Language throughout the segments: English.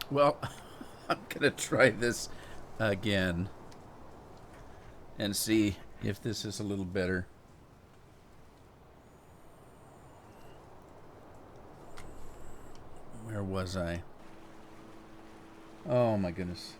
Well, I'm gonna try this again and see if this is a little better. Where was I? Oh my goodness.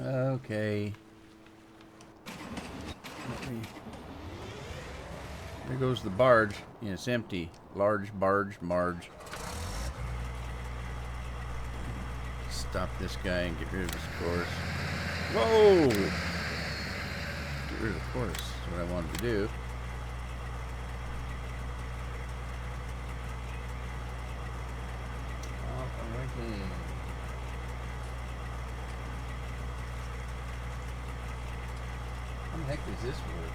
Okay. There goes the barge. Yeah, it's empty. Large barge, Marge. Stop this guy and get rid of his course. Whoa! Get rid of the course. That's what I wanted to do. How the heck does this work?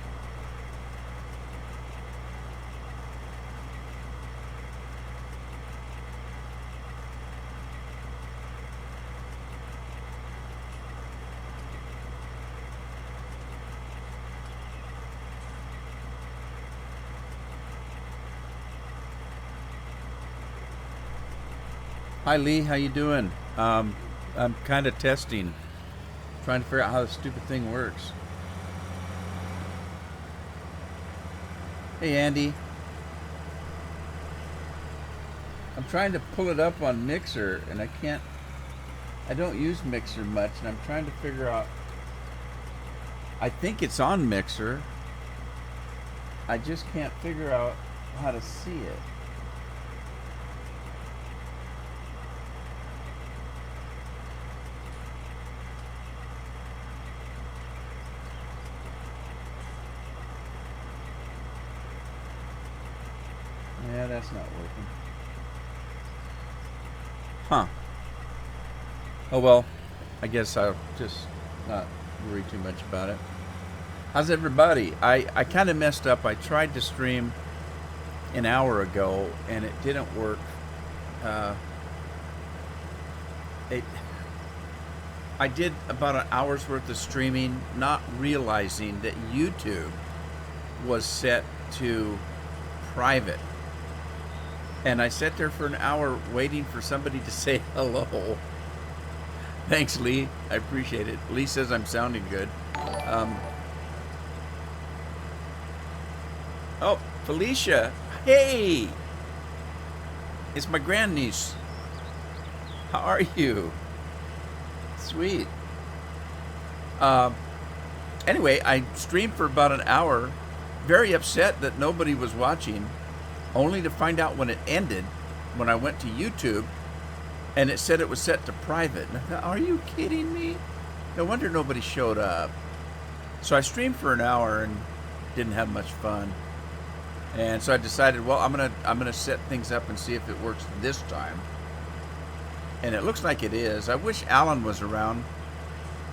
Hi Lee, how you doing? I'm kind of testing, trying to figure out how this stupid thing works. Hey Andy, I'm trying to pull it up on Mixer and I can't. I don't use Mixer much, and I'm trying to figure out. I think it's on Mixer. I just can't figure out how to see it. Yeah, that's not working. Huh. Oh well, I guess I'll just not worry too much about it. How's everybody? I kind of messed up. I tried to stream an hour ago and it didn't work. Uh, it, I did about an hour's worth of streaming, not realizing that YouTube was set to private. And I sat there for an hour waiting for somebody to say hello. Thanks, Lee. I appreciate it. Lee says I'm sounding good. Um, oh, Felicia. Hey! It's my grandniece. How are you? Sweet. Uh, anyway, I streamed for about an hour, very upset that nobody was watching, only to find out when it ended, when I went to YouTube, and it said it was set to private. And I thought, are you kidding me? No wonder nobody showed up. So I streamed for an hour and didn't have much fun. And so I decided, well, I'm gonna set things up and see if it works this time. And it looks like it is. I wish Alan was around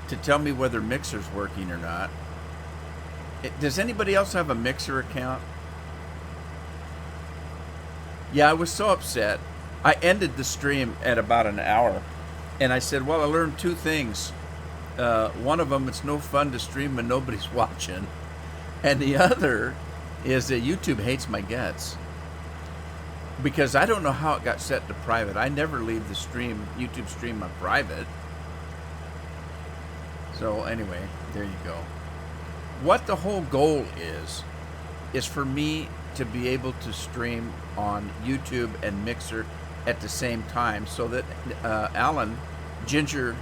to tell me whether Mixer's working or not. Does anybody else have a Mixer account? Yeah, I was so upset. I ended the stream at about an hour, and I said, well, I learned two things. One of them, it's no fun to stream when nobody's watching. And the other is that YouTube hates my guts. Because I don't know how it got set to private. I never leave the stream, YouTube stream on private. So anyway, there you go. What the whole goal is for me to be able to stream on YouTube and Mixer at the same time, so that Alan Ginger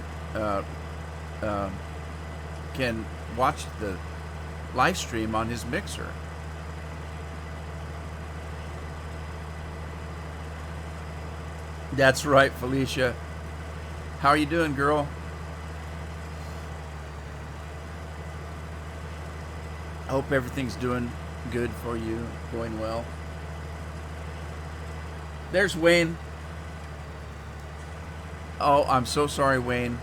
can watch the live stream on his Mixer. That's right, Felicia. How are you doing, girl? I hope everything's doing good for you, going well. There's Wayne. Oh, I'm so sorry, Wayne.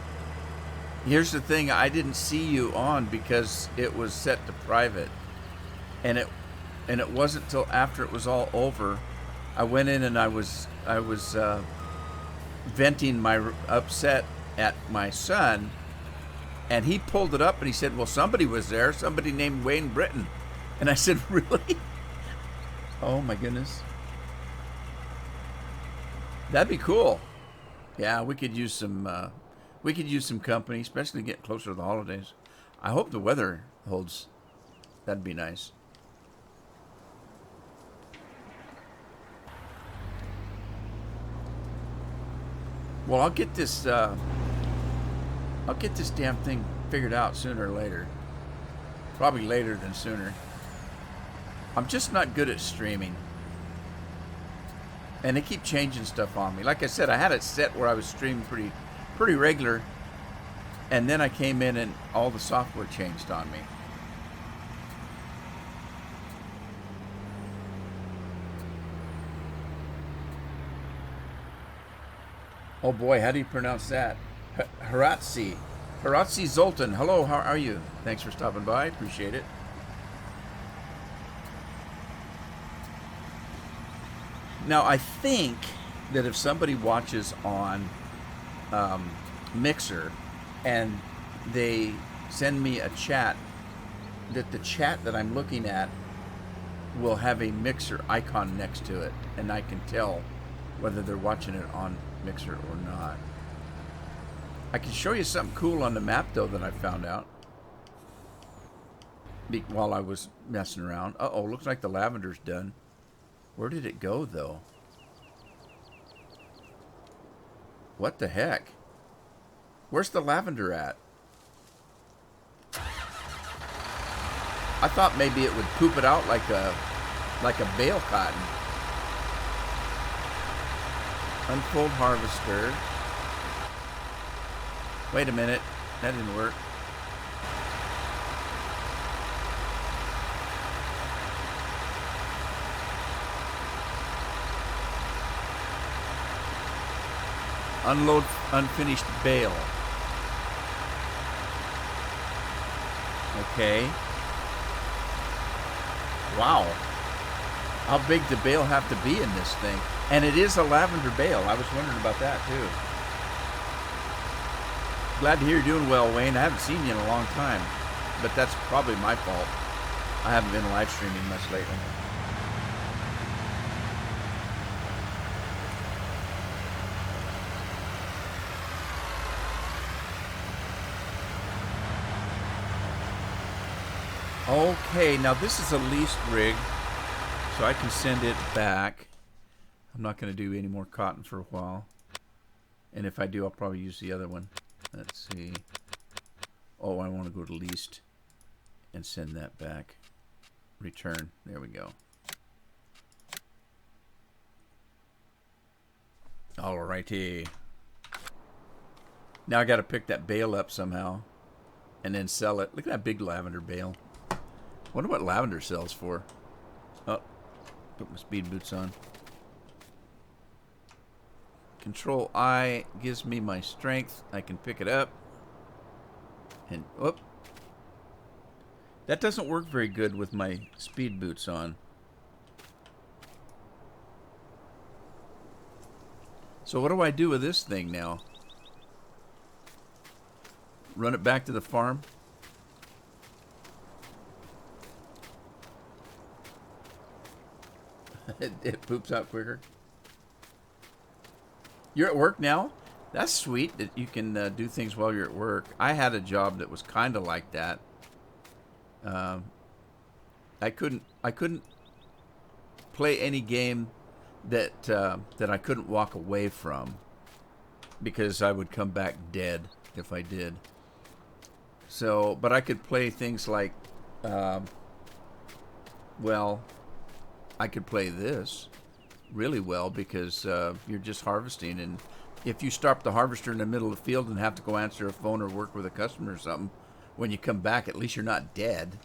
Here's the thing, I didn't see you on because it was set to private. And it wasn't till after it was all over. I went in and I was venting my upset at my son, and he pulled it up and he said, "Well, somebody was there, somebody named Wayne Britton." And I said, "Really?" Oh my goodness. That'd be cool. Yeah, we could use some company, especially getting closer to the holidays. I hope the weather holds. That'd be nice. Well, I'll get this damn thing figured out sooner or later. Probably later than sooner. I'm just not good at streaming. And they keep changing stuff on me. Like I said, I had it set where I was streaming pretty regular, and then I came in and all the software changed on me. Oh boy, how do you pronounce that? Haratsi. Haratsi Zoltan. Hello, how are you? Thanks for stopping by. Appreciate it. Now, I think that if somebody watches on Mixer and they send me a chat, that the chat that I'm looking at will have a Mixer icon next to it, and I can tell whether they're watching it on Mixer or not. I can show you something cool on the map, though, that I found out while I was messing around. Uh-oh, looks like the lavender's done. Where did it go, though? What the heck? Where's the lavender at? I thought maybe it would poop it out like a bale cotton. Unfold harvester. Wait a minute. That didn't work. Unload unfinished bale. Okay. Wow. How big the bale have to be in this thing? And it is a lavender bale. I was wondering about that too. Glad to hear you're doing well, Wayne. I haven't seen you in a long time, but that's probably my fault. I haven't been live streaming much lately. Okay, now this is a leased rig, so I can send it back. I'm not going to do any more cotton for a while. And if I do, I'll probably use the other one. Let's see. Oh, I want to go to leased and send that back. Return. There we go. Alrighty. Now I got to pick that bale up somehow and then sell it. Look at that big lavender bale. Wonder what lavender sells for. Oh, put my speed boots on. Control I gives me my strength. I can pick it up. And whoop. That doesn't work very good with my speed boots on. So what do I do with this thing now? Run it back to the farm? It poops out quicker. You're at work now? That's sweet that you can do things while you're at work. I had a job that was kind of like that. I couldn't play any game that I couldn't walk away from because I would come back dead if I did. So, but I could play things like, well, I could play this really well because you're just harvesting, and if you stop the harvester in the middle of the field and have to go answer a phone or work with a customer or something, when you come back, at least you're not dead.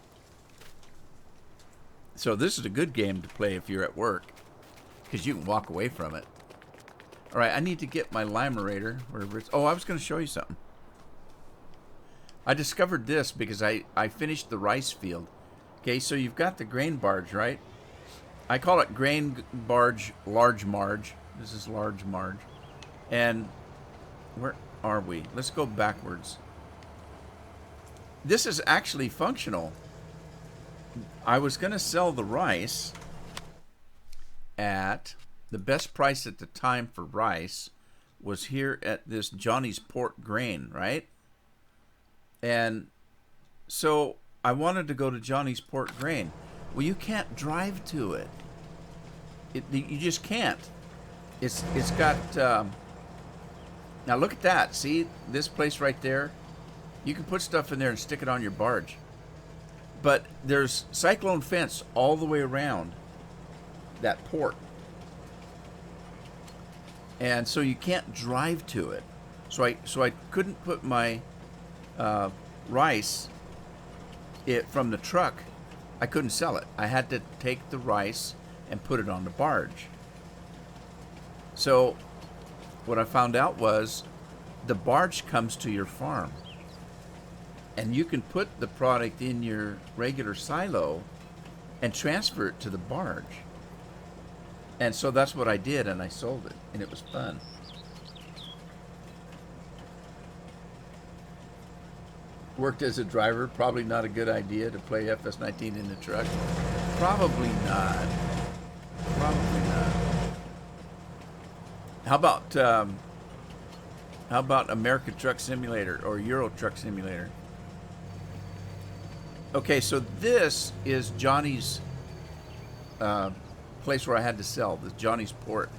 So this is a good game to play if you're at work, because you can walk away from it. All right, I need to get my Limerator, wherever it's... Oh, I was going to show you something. I discovered this because I finished the rice field. Okay, so you've got the grain barge, right? I call it grain barge, large marge. This is large marge. And where are we? Let's go backwards. This is actually functional. I was going to sell the rice at the best price at the time for rice was here at this Johnny's Port Grain, right? And so I wanted to go to Johnny's Port Grain. Well, you can't drive to it. You just can't. It's got... now look at that. See this place right there? You can put stuff in there and stick it on your barge. But there's cyclone fence all the way around that port. And so you can't drive to it. So I couldn't put my rice from the truck. I couldn't sell it. I had to take the rice and put it on the barge. So what I found out was the barge comes to your farm. And you can put the product in your regular silo and transfer it to the barge. And so that's what I did, and I sold it, and it was fun. Worked as a driver, probably not a good idea to play FS19 in the truck. Probably not. Probably not. How about America Truck Simulator or Euro Truck Simulator? Okay, so this is Johnny's place where I had to sell, the Johnny's Port,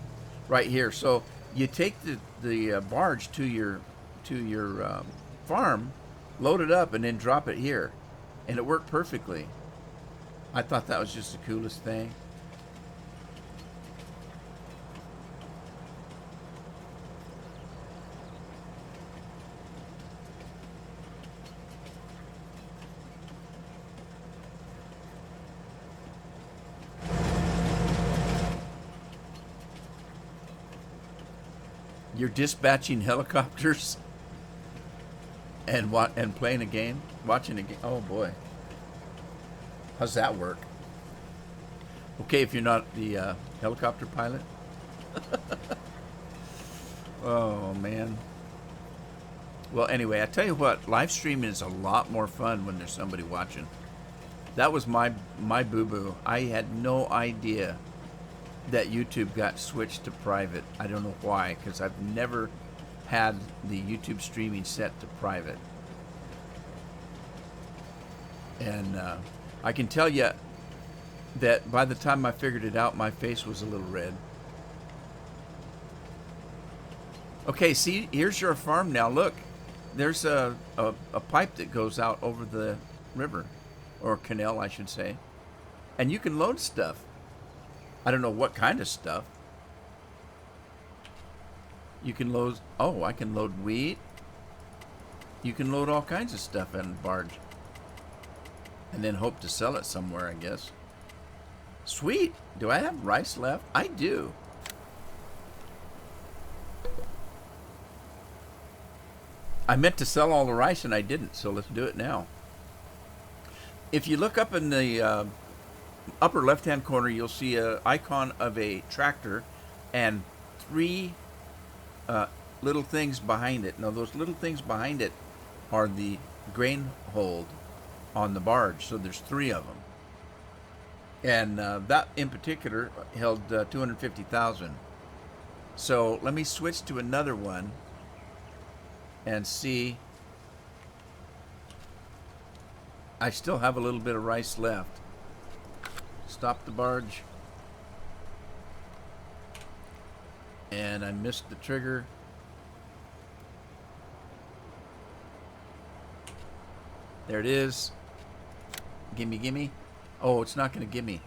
right here. So you take the barge to your farm, load it up, and then drop it here, and it worked perfectly. I thought that was just the coolest thing. You're dispatching helicopters and playing a game, watching a game. Oh boy, how's that work? Okay, if you're not the helicopter pilot. Oh man. Well, anyway, I tell you what, live streaming is a lot more fun when there's somebody watching. That was my boo-boo. I had no idea that YouTube got switched to private. I don't know why, because I've never had the YouTube streaming set to private. And I can tell you that by the time I figured it out, my face was a little red. Okay, see, here's your farm now. Look, there's a pipe that goes out over the river, or canal, I should say. And you can load stuff. I don't know what kind of stuff. You can load, oh, I can load wheat. You can load all kinds of stuff in the barge. And then hope to sell it somewhere, I guess. Sweet. Do I have rice left? I do. I meant to sell all the rice and I didn't, so let's do it now. If you look up in the upper left-hand corner, you'll see an icon of a tractor and three little things behind it. Now, those little things behind it are the grain hold on the barge, so there's three of them. And that in particular held 250,000. So let me switch to another one and see. I still have a little bit of rice left. Stop the barge. And I missed the trigger. There it is. Gimme, gimme. Oh, it's not going to give me.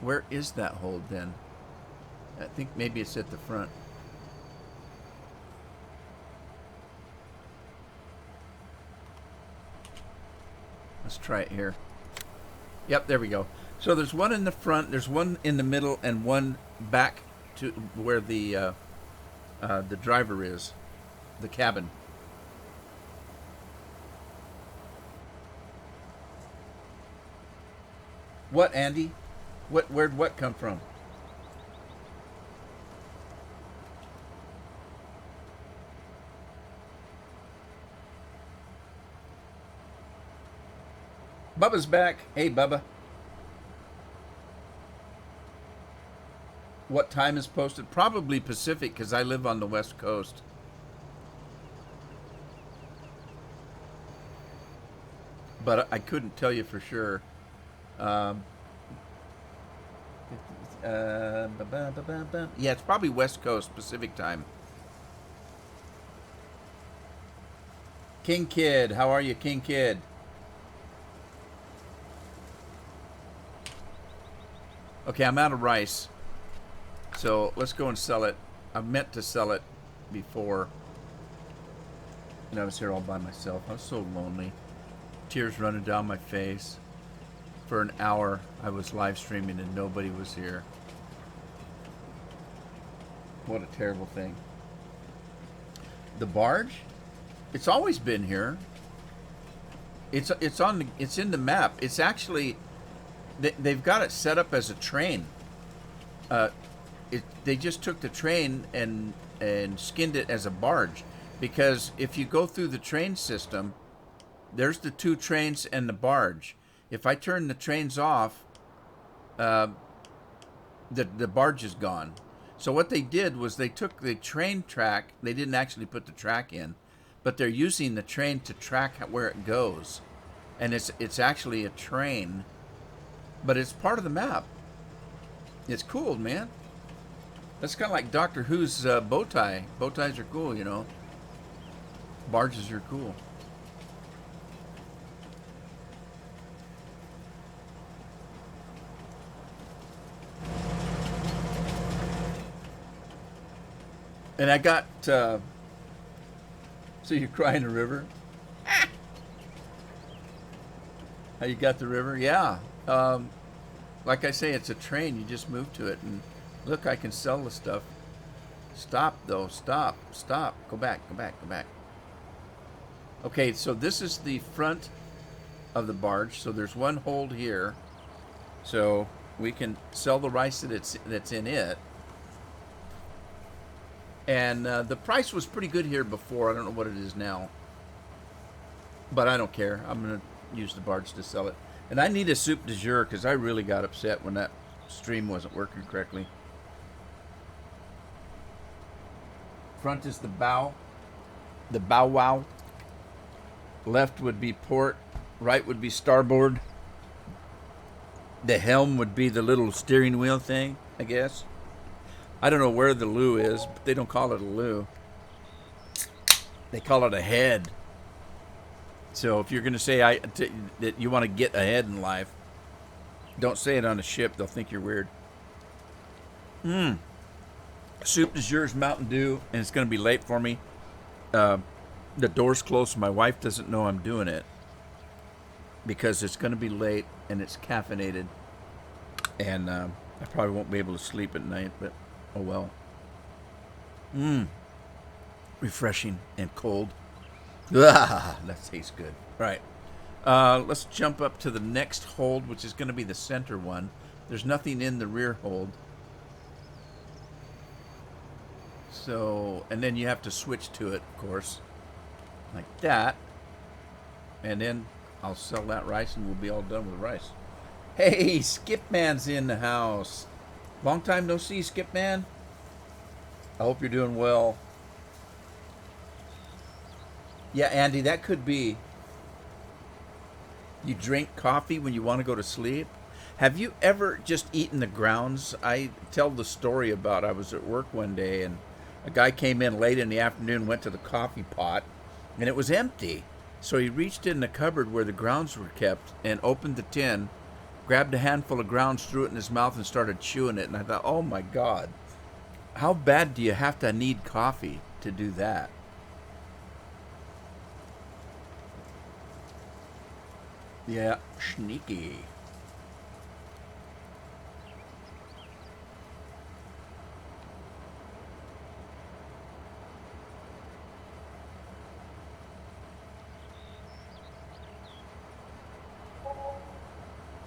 Where is that hold then? I think maybe it's at the front. Let's try it here. Yep, there we go. So there's one in the front, there's one in the middle, and one back to where the driver is, the cabin. What, Andy? Where'd what come from? Bubba's back. Hey, Bubba. What time is posted? Probably Pacific because I live on the West Coast. But I couldn't tell you for sure. Um, yeah, it's probably West Coast Pacific time. King Kid, how are you, King Kid? Okay, I'm out of rice, so let's go and sell it. I meant to sell it before, and I was here all by myself. I was so lonely, tears running down my face. For an hour, I was live streaming and nobody was here. What a terrible thing. The barge? It's always been here. It's in the map. It's actually they've got it set up as a train. They just took the train and skinned it as a barge, because if you go through the train system, there's the two trains and the barge. If I turn the trains off, the barge is gone. So what they did was they took the train track. They didn't actually put the track in, but they're using the train to track where it goes, and it's actually a train, but it's part of the map. It's cool, man. That's kind of like Doctor Who's bow tie. Bow ties are cool, you know. Barges are cool. And I got, so you cry in the river? How you got the river? Yeah. Like I say, it's a train. You just move to it. And look, I can sell the stuff. Stop, though. Stop. Stop. Go back. Go back. Go back. Okay, so this is the front of the barge. So there's one hold here. So we can sell the rice that's in it. And the price was pretty good here before. I don't know what it is now. But I don't care. I'm going to use the barge to sell it. And I need a soup du jour because I really got upset when that stream wasn't working correctly. Front is the bow. The bow wow. Left would be port. Right would be starboard. The helm would be the little steering wheel thing, I guess. I don't know where the loo is, but they don't call it a loo. They call it a head. So if you're going to say that you want to get ahead in life, don't say it on a ship. They'll think you're weird. Soup du jour is Mountain Dew, and it's going to be late for me. The door's closed, so my wife doesn't know I'm doing it because it's going to be late and it's caffeinated. And I probably won't be able to sleep at night, but oh well. Refreshing and cold. Ah, that tastes good. All right. Let's jump up to the next hold, which is going to be the center one. There's nothing in the rear hold. So, and then you have to switch to it, of course, like that. And then I'll sell that rice and we'll be all done with rice. Hey, Skip Man's in the house. Long time no see, Skip Man. I hope you're doing well. Yeah, Andy, that could be. You drink coffee when you want to go to sleep. Have you ever just eaten the grounds? I tell the story about I was at work one day and a guy came in late in the afternoon, went to the coffee pot, and it was empty. So he reached in the cupboard where the grounds were kept and opened the tin, grabbed a handful of grounds, threw it in his mouth, and started chewing it. And I thought, oh my God, how bad do you have to need coffee to do that? Yeah, sneaky.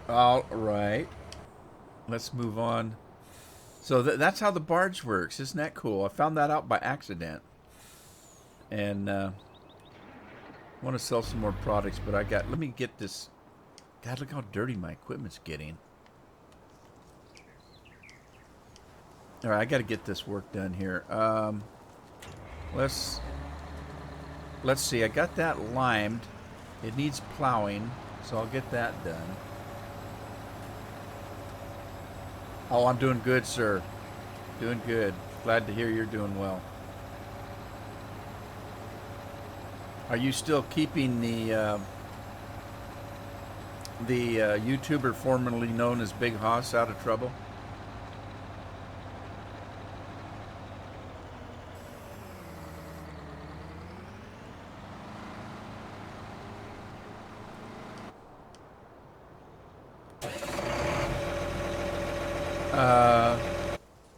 All right. Let's move on. So that's how the barge works. Isn't that cool? I found that out by accident. And I want to sell some more products, but let me get this. God, look how dirty my equipment's getting. All right, I got to get this work done here. Let's see. I got that limed. It needs plowing, so I'll get that done. Oh, I'm doing good, sir. Doing good. Glad to hear you're doing well. Are you still keeping the YouTuber formerly known as Big Hoss out of trouble?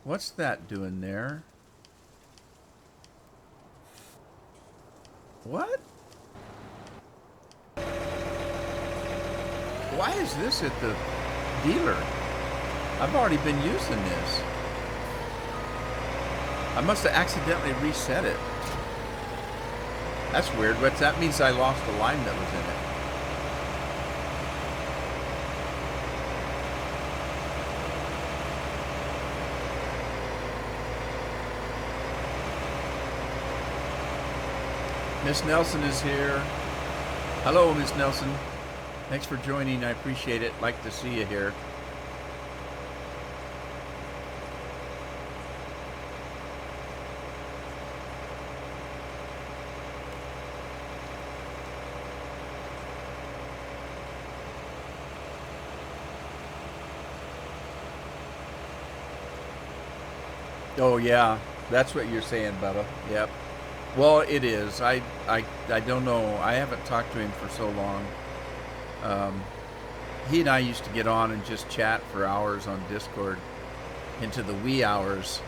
What's that doing there? What? Why is this at the dealer? I've already been using this. I must have accidentally reset it. That's weird, but that means I lost the line that was in it. Miss Nelson is here. Hello, Miss Nelson. Thanks for joining. I appreciate it. Like to see you here. Oh yeah, that's what you're saying, Bubba. Yep. Well, it is. I don't know. I haven't talked to him for so long. He and I used to get on and just chat for hours on Discord into the wee hours.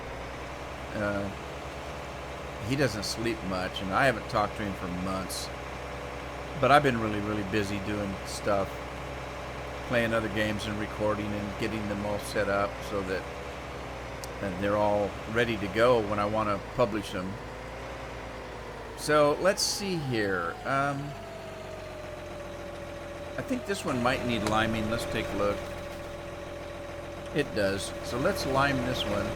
He doesn't sleep much, and I haven't talked to him for months. But I've been really, really busy doing stuff, playing other games and recording and getting them all set up so that they're all ready to go when I want to publish them. So let's see here. I think this one might need liming. Let's take a look. It does. So let's lime this one.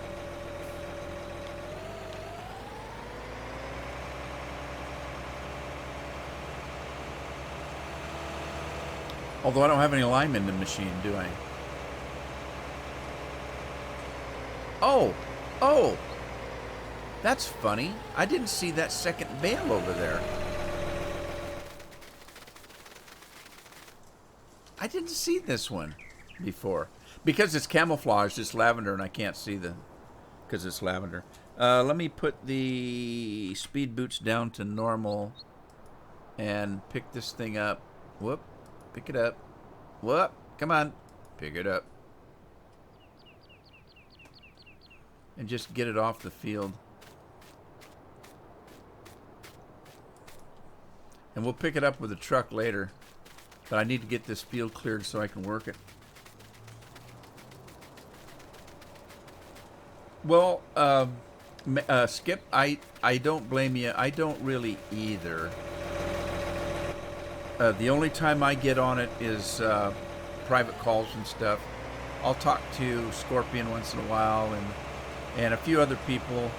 Although I don't have any lime in the machine, do I? Oh! That's funny. I didn't see that second bale over there. I didn't see this one before. Because it's camouflaged, it's lavender, and I can't see because it's lavender. Let me put the speed boots down to normal and pick this thing up. Whoop. Pick it up. Whoop. Come on. Pick it up. And just get it off the field. And we'll pick it up with a truck later. But I need to get this field cleared so I can work it. Well, Skip, I don't blame you. I don't really either. The only time I get on it is private calls and stuff. I'll talk to Scorpion once in a while and a few other people.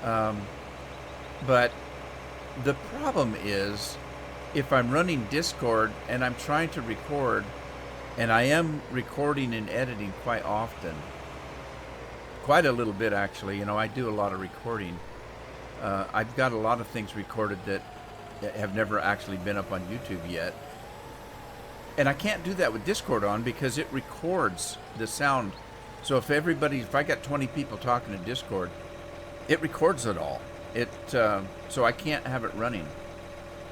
But the problem is, if I'm running Discord and I'm trying to record, and I am recording and editing quite often, quite a little bit actually, you know, I do a lot of recording. I've got a lot of things recorded that have never actually been up on YouTube yet. And I can't do that with Discord on because it records the sound. So if I got 20 people talking to Discord, it records it all. So I can't have it running.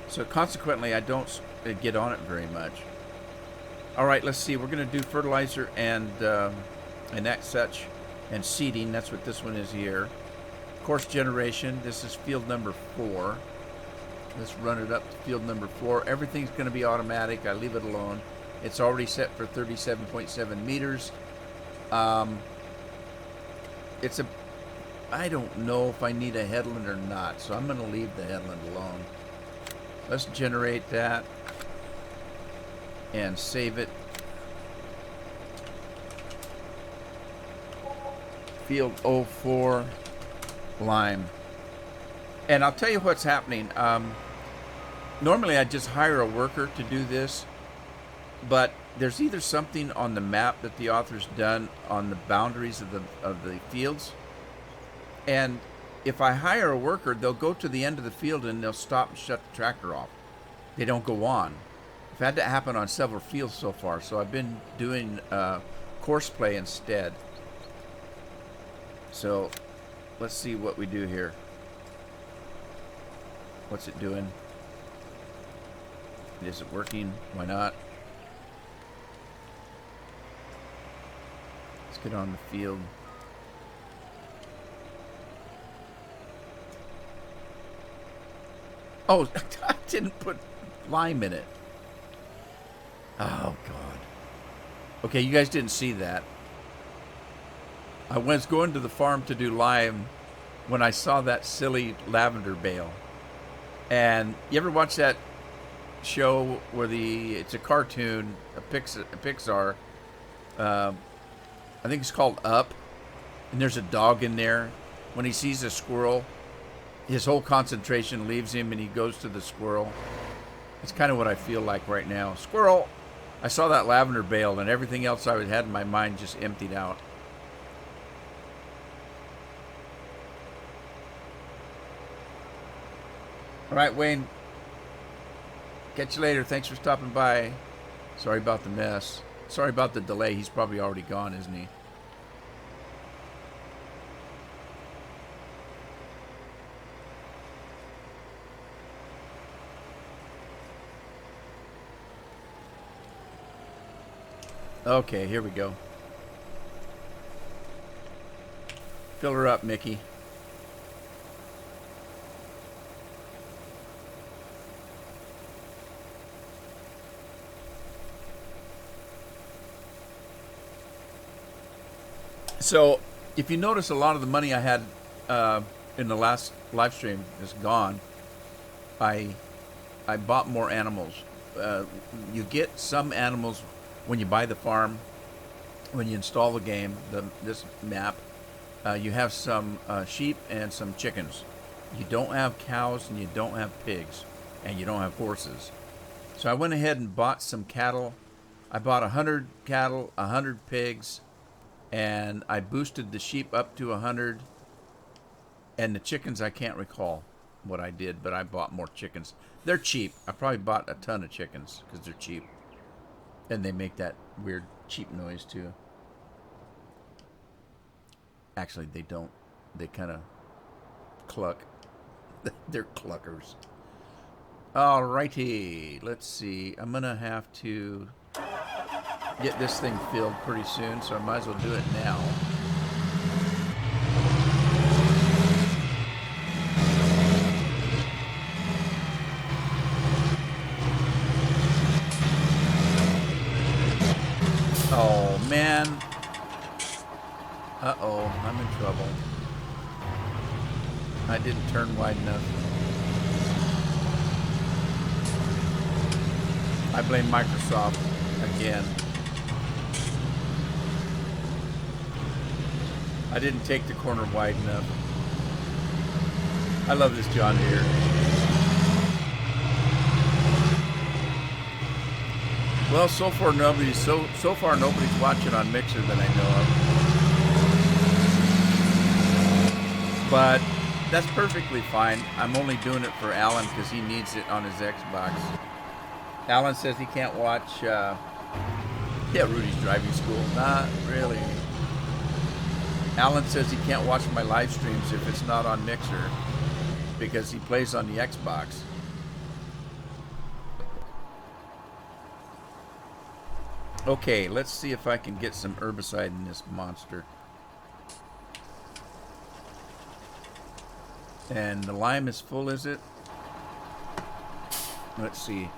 So consequently, I don't get on it very much. All right, let's see. We're going to do fertilizer and that such, and seeding. That's what this one is here. Course generation. This is field number 4. Let's run it up to field number 4. Everything's going to be automatic. I leave it alone. It's already set for 37.7 meters. It's a, I don't know if I need a headland or not, so I'm going to leave the headland alone. Let's generate that and save it. Field 04, lime. And I'll tell you what's happening. Normally I just hire a worker to do this, but there's either something on the map that the author's done on the boundaries of the fields, and if I hire a worker, they'll go to the end of the field and they'll stop and shut the tractor off. They don't go on. I've had that happen on several fields so far, so I've been doing course play instead. So let's see what we do here. What's it doing? Is it working? Why not? Let's get on the field. Oh, I didn't put lime in it. Oh, God. Okay, you guys didn't see that. I was going to the farm to do lime when I saw that silly lavender bale. And you ever watch that show where it's a cartoon, a Pixar, I think it's called Up, and there's a dog in there. When he sees a squirrel, his whole concentration leaves him and he goes to the squirrel. It's kind of what I feel like right now. Squirrel! I saw that lavender bale and everything else I had in my mind just emptied out. All right, Wayne. Catch you later. Thanks for stopping by. Sorry about the mess. Sorry about the delay. He's probably already gone, isn't he? Okay, here we go. Fill her up, Mickey. So, if you notice, a lot of the money I had in the last live stream is gone. I bought more animals. You get some animals when you buy the farm, when you install the game, this map. You have some sheep and some chickens. You don't have cows and you don't have pigs, and you don't have horses. So I went ahead and bought some cattle. I bought 100 cattle, 100 pigs, and I boosted the sheep up to 100. And the chickens, I can't recall what I did, but I bought more chickens. They're cheap. I probably bought a ton of chickens because they're cheap. And they make that weird cheap noise too. Actually, they don't. They kind of cluck. They're cluckers. Alrighty. Let's see. I'm going to have to get this thing filled pretty soon, so I might as well do it now. Oh, man. Uh-oh, I'm in trouble. I didn't turn wide enough. I blame Microsoft again. I didn't take the corner wide enough. I love this John Deere. Well, so far nobody's watching on Mixer that I know of. But that's perfectly fine. I'm only doing it for Alan because he needs it on his Xbox. Alan says he can't watch Rudy's Driving School. Not really. Alan says he can't watch my live streams if it's not on Mixer because he plays on the Xbox. Okay, let's see if I can get some herbicide in this monster. And the lime is full, is it? Let's see.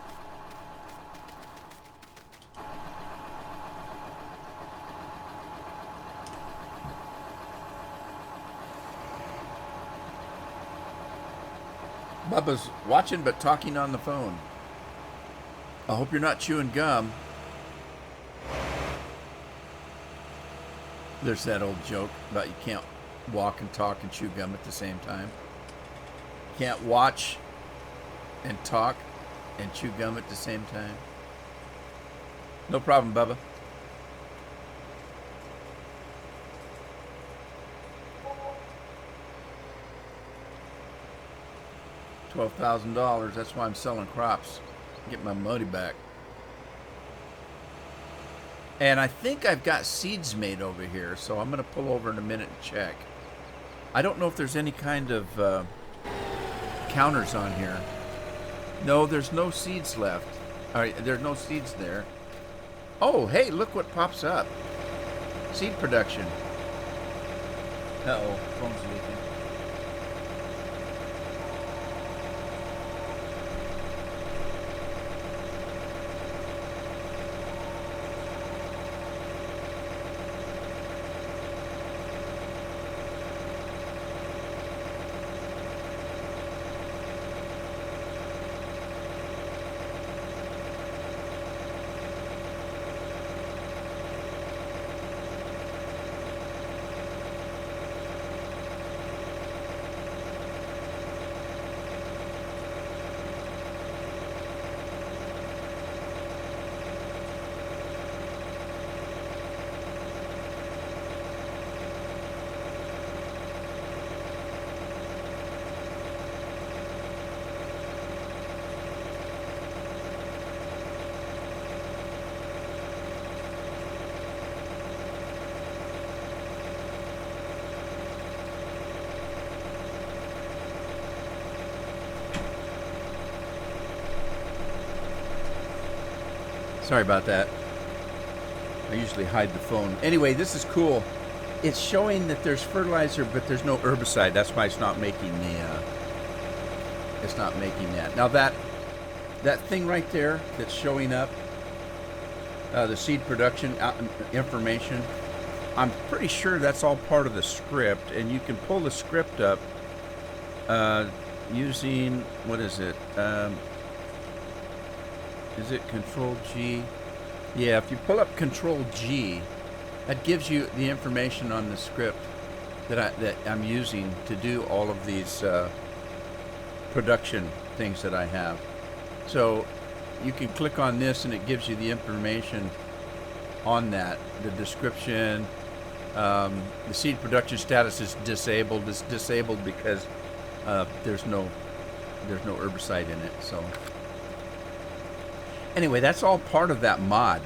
Bubba's watching but talking on the phone. I hope you're not chewing gum. There's that old joke about you can't walk and talk and chew gum at the same time. Can't watch and talk and chew gum at the same time. No problem, Bubba. $12,000. That's why I'm selling crops. Get my money back. And I think I've got seeds made over here, so I'm going to pull over in a minute and check. I don't know if there's any kind of counters on here. No, there's no seeds left. All right, there's no seeds there. Oh, hey, look what pops up. Seed production. Uh-oh, phone's leaking. Sorry about that. I usually hide the phone. Anyway, this is cool. It's showing that there's fertilizer, but there's no herbicide. That's why it's not making the. It's not making that. Now that thing right there that's showing up, the seed production information. I'm pretty sure that's all part of the script, and you can pull the script up using what is it? Is it Control G? Yeah, if you pull up Control G, that gives you the information on the script that I'm using to do all of these production things that I have. So you can click on this and it gives you the information on that, the description. The seed production status is disabled. It's disabled because there's no herbicide in it. So. Anyway, that's all part of that mod.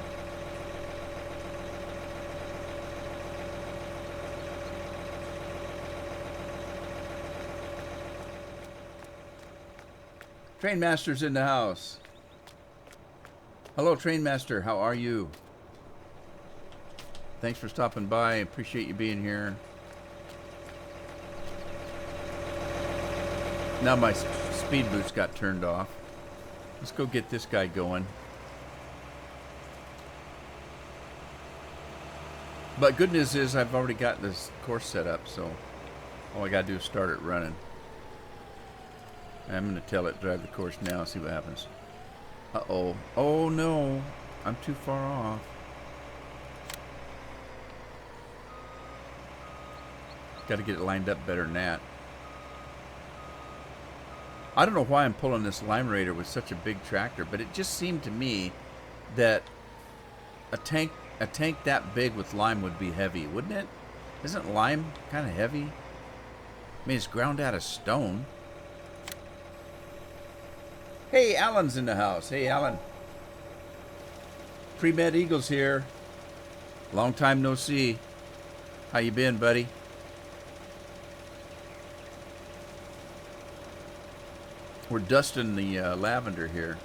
Trainmaster's in the house. Hello, Trainmaster. How are you? Thanks for stopping by. Appreciate you being here. Now my speed boots got turned off. Let's go get this guy going. But good news is I've already got this course set up, so all I gotta do is start it running. I'm gonna tell it drive the course now, see what happens. Uh-oh. Oh no, I'm too far off. Gotta get it lined up better than that. I don't know why I'm pulling this Lime Raider with such a big tractor, but it just seemed to me that a tank that big with lime would be heavy, wouldn't it? Isn't lime kind of heavy? I mean, it's ground out of stone. Hey, Alan's in the house. Hey, Alan. Pre-Med Eagles here. Long time no see. How you been, buddy? We're dusting the lavender here.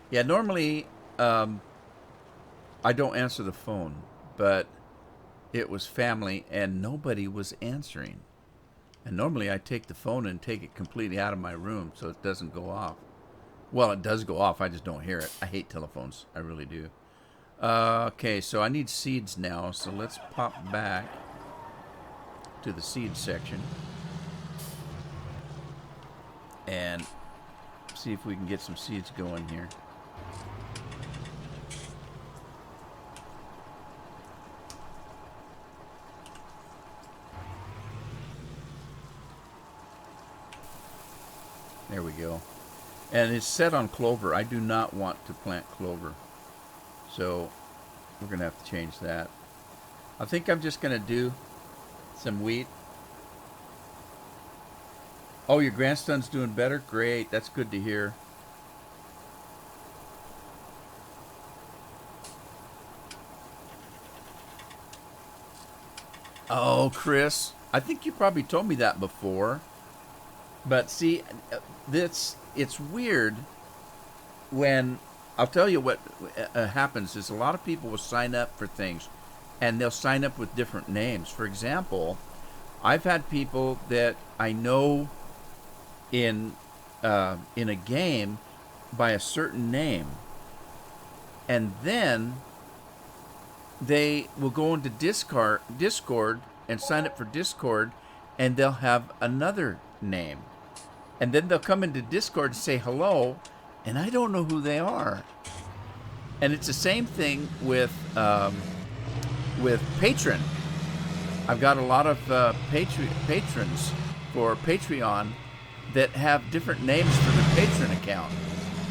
Yeah, normally I don't answer the phone, but it was family and nobody was answering. And normally I take the phone and take it completely out of my room so it doesn't go off. Well, it does go off. I just don't hear it. I hate telephones. I really do. Okay, so I need seeds now. So let's pop back to the seed section. and see if we can get some seeds going here. There we go. And it's set on clover. I do not want to plant clover. So we're going to have to change that. I think I'm just going to do some wheat. Oh, your grandson's doing better? Great. That's good to hear. Oh, Chris, I think you probably told me that before. But see, it's weird when, I'll tell you what happens is a lot of people will sign up for things and they'll sign up with different names. For example, I've had people that I know in a game by a certain name, and then they will go into Discord and sign up for Discord, and they'll have another name. And then they'll come into Discord and say hello, and I don't know who they are. And it's the same thing with Patreon. I've got a lot of patrons for Patreon that have different names for their Patreon account.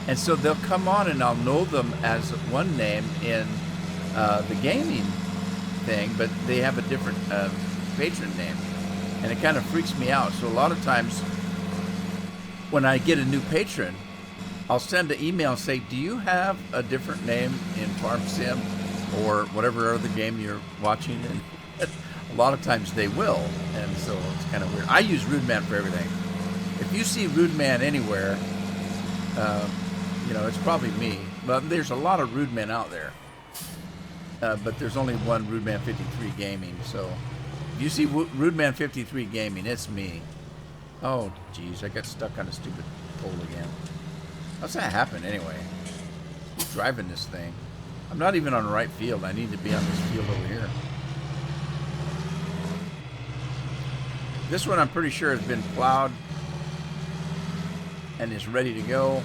And so they'll come on and I'll know them as one name in the gaming thing, but they have a different Patreon name. And it kind of freaks me out. So a lot of times when I get a new patron, I'll send an email and say, do you have a different name in Farm Sim or whatever other game you're watching? And a lot of times they will. And so it's kind of weird. I use Rude Man for everything. If you see Rude Man anywhere, it's probably me. But there's a lot of Rude Men out there. But there's only one Rude Man 53 Gaming. So if you see Rude Man 53 Gaming, it's me. Oh, geez, I got stuck on a stupid pole again. How's that happen anyway? Who's driving this thing? I'm not even on the right field. I need to be on this field over here. This one I'm pretty sure has been plowed and is ready to go.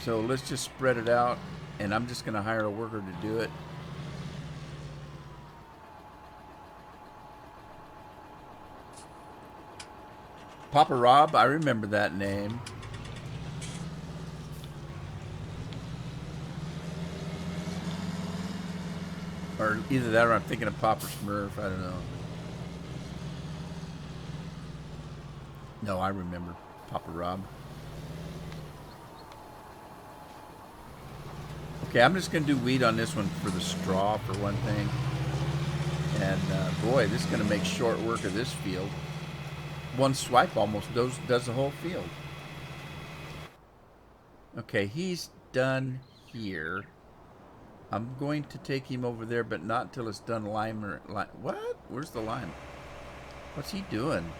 So let's just spread it out, and I'm just going to hire a worker to do it. Papa Rob, I remember that name. Or either that or I'm thinking of Papa Smurf, I don't know. No, I remember Papa Rob. Okay, I'm just going to do wheat on this one for the straw for one thing. And boy, this is going to make short work of this field. One swipe almost does the whole field. Okay, he's done here. I'm going to take him over there, but not until it's done lime. What? Where's the lime? What's he doing?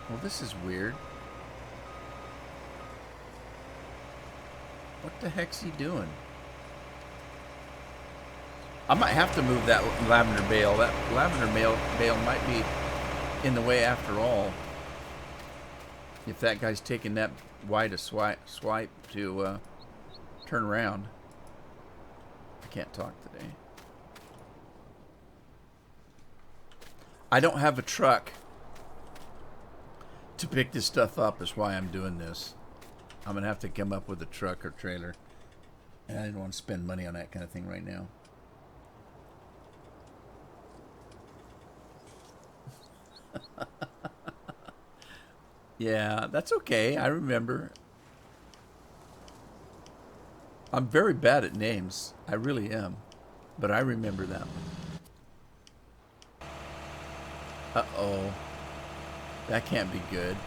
Well, this is weird. What the heck's he doing? I might have to move that lavender bale. That lavender bale might be in the way after all. If that guy's taking that wide a swipe to turn around. I can't talk today. I don't have a truck to pick this stuff up, is why I'm doing this. I'm going to have to come up with a truck or trailer. And I didn't want to spend money on that kind of thing right now. Yeah, that's okay. I remember. I'm very bad at names. I really am. But I remember that one. Uh-oh. That can't be good.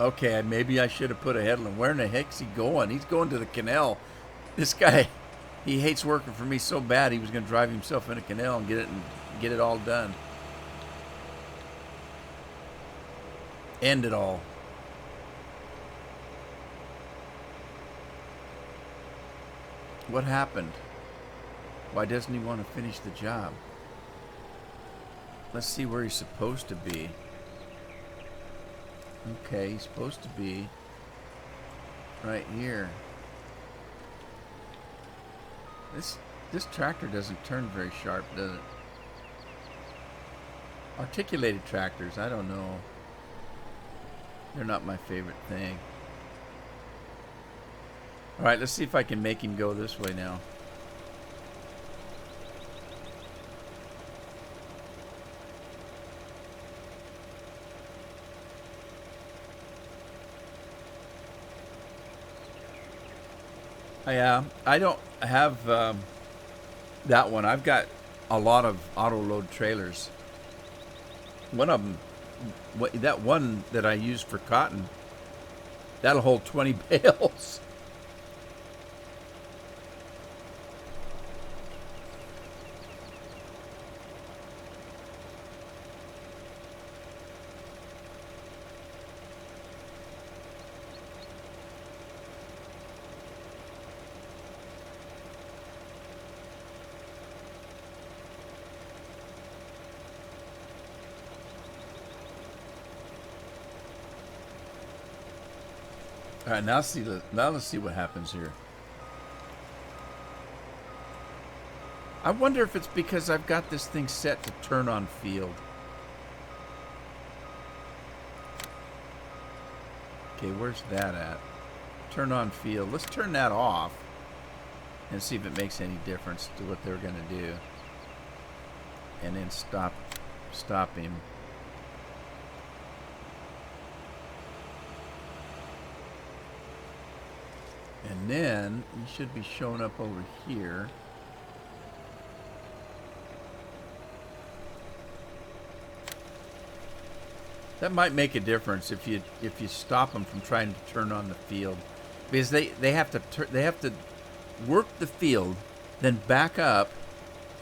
Okay, maybe I should have put a headland. Where in the heck's he going? He's going to the canal. This guy, he hates working for me so bad he was going to drive himself in a canal and get it all done. End it all. What happened? Why doesn't he want to finish the job? Let's see where he's supposed to be. Okay, he's supposed to be right here. This tractor doesn't turn very sharp, does it? Articulated tractors, I don't know. They're not my favorite thing. Alright, let's see if I can make him go this way now. I don't have that one. I've got a lot of auto load trailers. One of them, that one that I use for cotton, that'll hold 20 bales. All right, now let's see what happens here. I wonder if it's because I've got this thing set to turn on field. Okay, where's that at? Turn on field. Let's turn that off and see if it makes any difference to what they're going to do. And then stop him. And then you should be showing up over here. That might make a difference if you stop them from trying to turn on the field, because they have to work the field, then back up,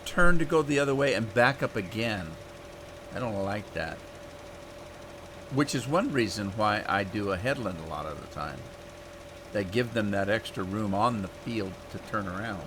turn to go the other way, and back up again. I don't like that. Which is one reason why I do a headland a lot of the time. They give them that extra room on the field to turn around.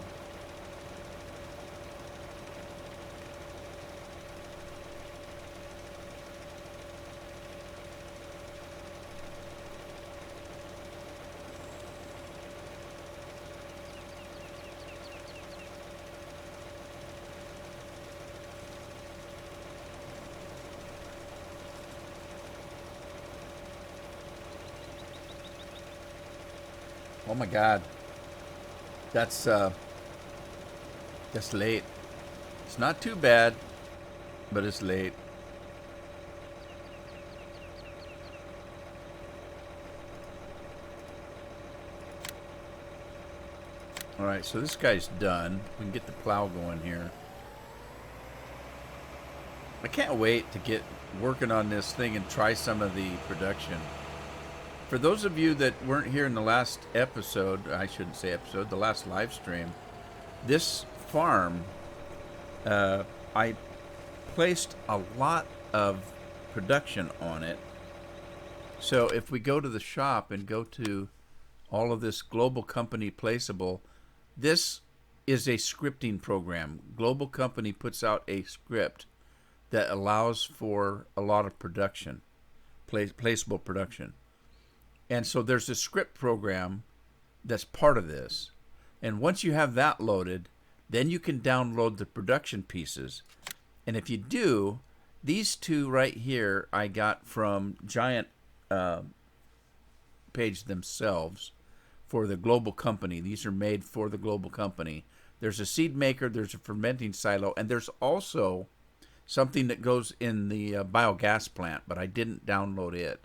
Oh my God, that's late. It's not too bad, but it's late. All right, so this guy's done. We can get the plow going here. I can't wait to get working on this thing and try some of the production. For those of you that weren't here in the last episode, I shouldn't say episode, the last live stream, this farm, I placed a lot of production on it. So if we go to the shop and go to all of this Global Company Placeable, this is a scripting program. Global Company puts out a script that allows for a lot of production, placeable production. And so there's a script program that's part of this. And once you have that loaded, then you can download the production pieces. And if you do, these two right here I got from Giant Page themselves for the Global Company. These are made for the Global Company. There's a seed maker, there's a fermenting silo, and there's also something that goes in the biogas plant, but I didn't download it.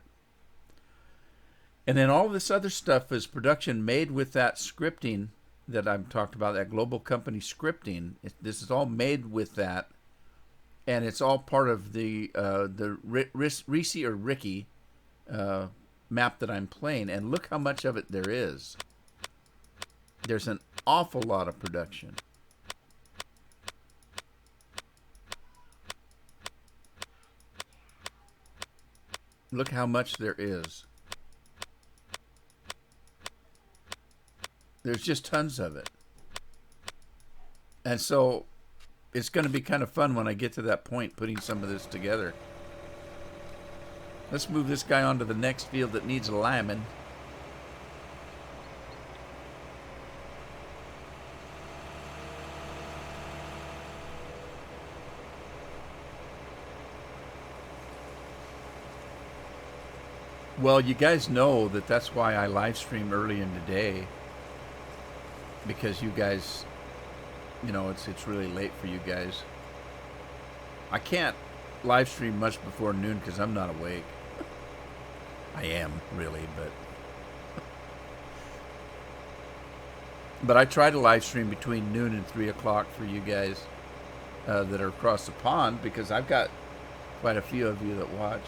And then all this other stuff is production made with that scripting that I've talked about, that Global Company scripting. This is all made with that, and it's all part of the Reese or Ricky map that I'm playing. And look how much of it there is. There's an awful lot of production. Look how much there is. There's just tons of it. And so it's going to be kind of fun when I get to that point putting some of this together. Let's move this guy on to the next field that needs a lineman. Well, you guys know that that's why I live stream early in the day, because you guys, you know, it's really late for you guys. I can't live stream much before noon because I'm not awake. I am really, but I try to live stream between noon and 3 o'clock for you guys that are across the pond, because I've got quite a few of you that watch.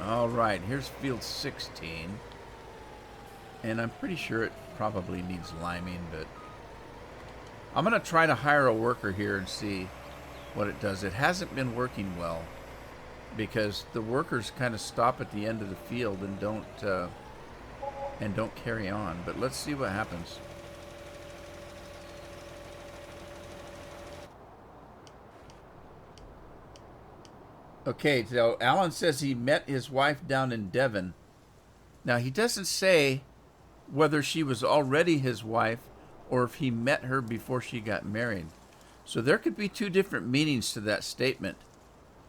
All right, here's field 16. And I'm pretty sure it probably needs liming, but I'm going to try to hire a worker here and see what it does. It hasn't been working well because the workers kind of stop at the end of the field and don't carry on. But let's see what happens. Okay, so Alan says he met his wife down in Devon. Now, he doesn't say whether she was already his wife or if he met her before she got married. So there could be two different meanings to that statement.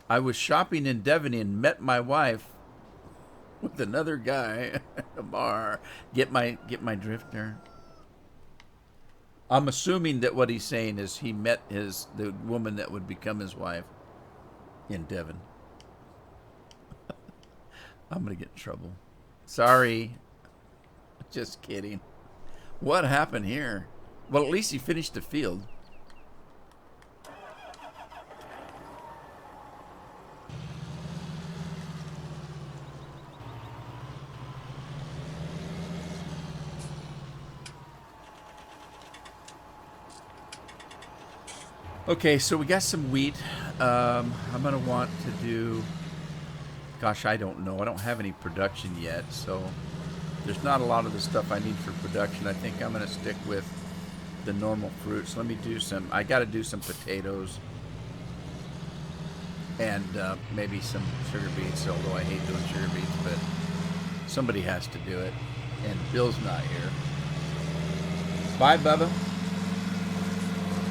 I was shopping in Devon and met my wife with another guy at a bar. Get my drift there? I'm assuming that what he's saying is he met the woman that would become his wife in Devon. I'm going to get in trouble. Sorry. Just kidding. What happened here? Well, at least he finished the field. Okay, so we got some wheat. I'm going to want to do... Gosh, I don't know. I don't have any production yet, so there's not a lot of the stuff I need for production. I think I'm going to stick with the normal fruits. Let me do some... I got to do some potatoes and maybe some sugar beets, although I hate doing sugar beets, but somebody has to do it, and Bill's not here. Bye, Bubba.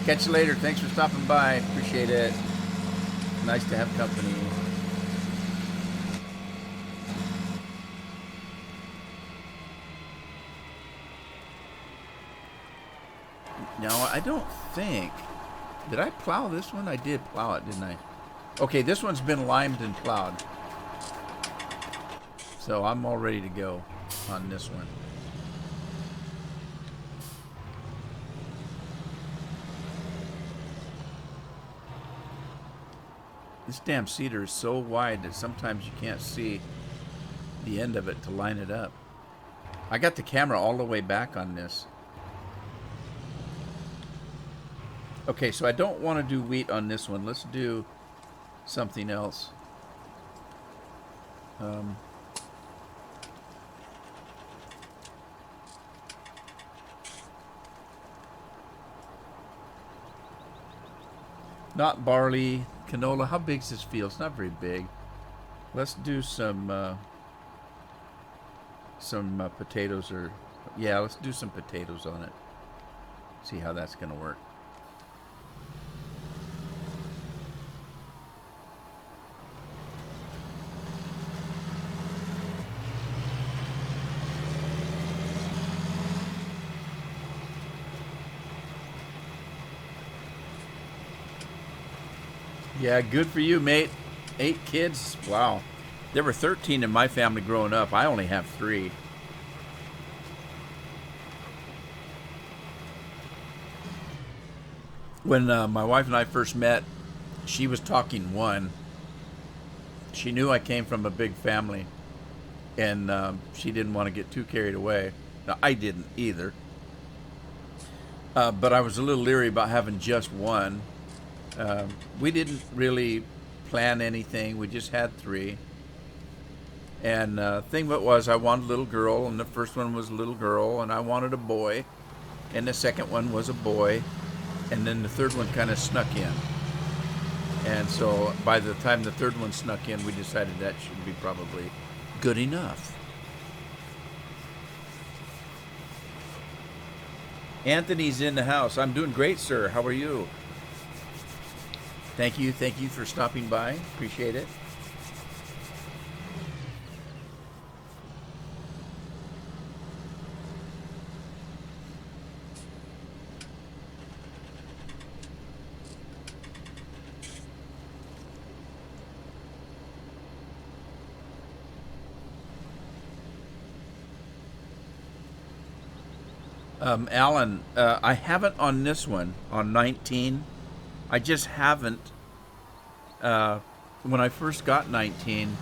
Catch you later. Thanks for stopping by. Appreciate it. Nice to have company. Now, I don't think... Did I plow this one? I did plow it, didn't I? Okay, this one's been limed and plowed. So I'm all ready to go on this one. This damn cedar is so wide that sometimes you can't see the end of it to line it up. I got the camera all the way back on this. Okay, so I don't want to do wheat on this one. Let's do something else. Not barley, canola. How big is this field? It's not very big. Let's do some potatoes, or yeah, let's do some potatoes on it. See how that's going to work. Yeah, good for you, mate. 8 kids? Wow. There were 13 in my family growing up. I only have 3. When my wife and I first met, she was talking 1. She knew I came from a big family, and she didn't want to get too carried away. Now, I didn't either. But I was a little leery about having just 1. We didn't really plan anything. We just had 3. And thing of it was, I wanted a little girl, and the first one was a little girl, and I wanted a boy, and the second one was a boy, and then the third one kind of snuck in. And so by the time the third one snuck in, we decided that should be probably good enough. Anthony's in the house. I'm doing great, sir. How are you? Thank you for stopping by. Appreciate it. Alan, I haven't on this one, on 19. I just haven't. When I first got 19,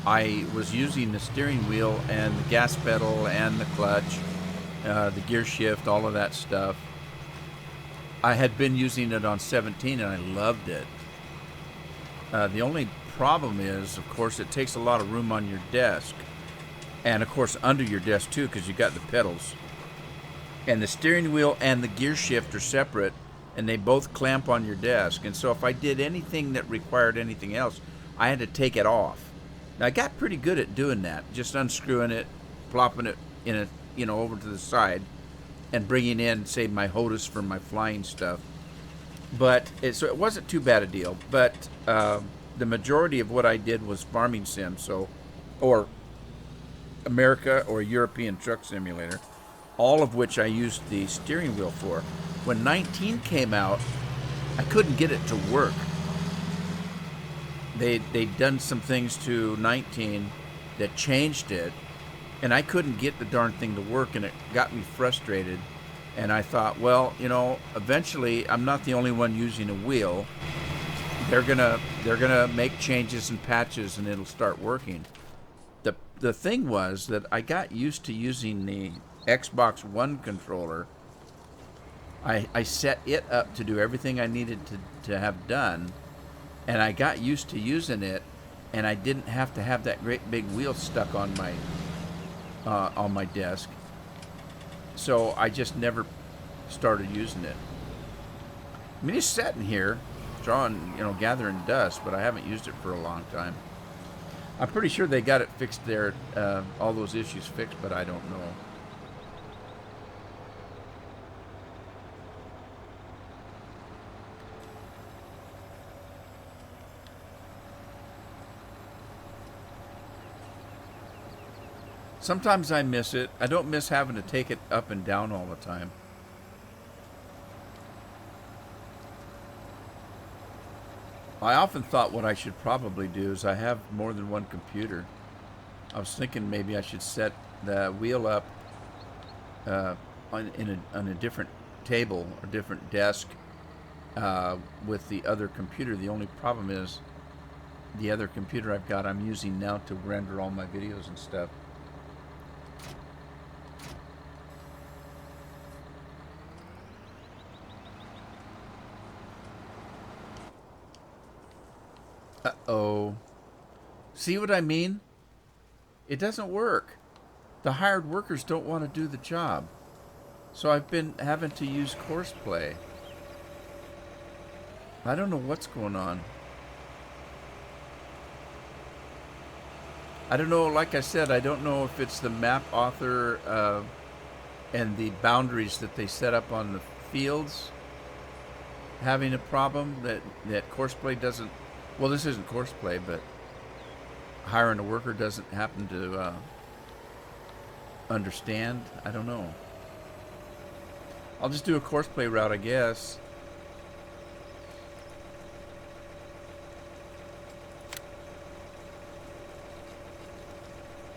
I was using the steering wheel and the gas pedal and the clutch, the gear shift, all of that stuff. I had been using it on 17 and I loved it. The only problem is, of course, it takes a lot of room on your desk. And, of course, under your desk, too, because you got the pedals. And the steering wheel and the gear shift are separate, and they both clamp on your desk. And so if I did anything that required anything else, I had to take it off. Now, I got pretty good at doing that, just unscrewing it, plopping it in a, over to the side, and bringing in, say, my HOTAS for my flying stuff. But so it wasn't too bad a deal. But the majority of what I did was farming sim, or America or European Truck Simulator, all of which I used the steering wheel for. When 19 came out, I couldn't get it to work. They'd done some things to 19 that changed it, and I couldn't get the darn thing to work, and it got me frustrated. And I thought, well, eventually I'm not the only one using a wheel. They're gonna make changes and patches, and it'll start working. The thing was that I got used to using the Xbox One controller. I set it up to do everything I needed to have done, and I got used to using it, and I didn't have to have that great big wheel stuck on my desk. So I just never started using it. I mean, it's sitting here, gathering dust, but I haven't used it for a long time. I'm pretty sure they got it fixed there, all those issues fixed, but I don't know. Sometimes I miss it. I don't miss having to take it up and down all the time. I often thought what I should probably do is I have more than one computer. I was thinking maybe I should set the wheel up on a different table or different desk with the other computer. The only problem is the other computer I've got I'm using now to render all my videos and stuff. Uh-oh. See what I mean? It doesn't work. The hired workers don't want to do the job. So I've been having to use Courseplay. I don't know what's going on. I don't know, like I said, I don't know if it's the map author and the boundaries that they set up on the fields having a problem that Courseplay doesn't. Well, this isn't Courseplay, but hiring a worker doesn't happen to understand. I don't know. I'll just do a Courseplay route, I guess.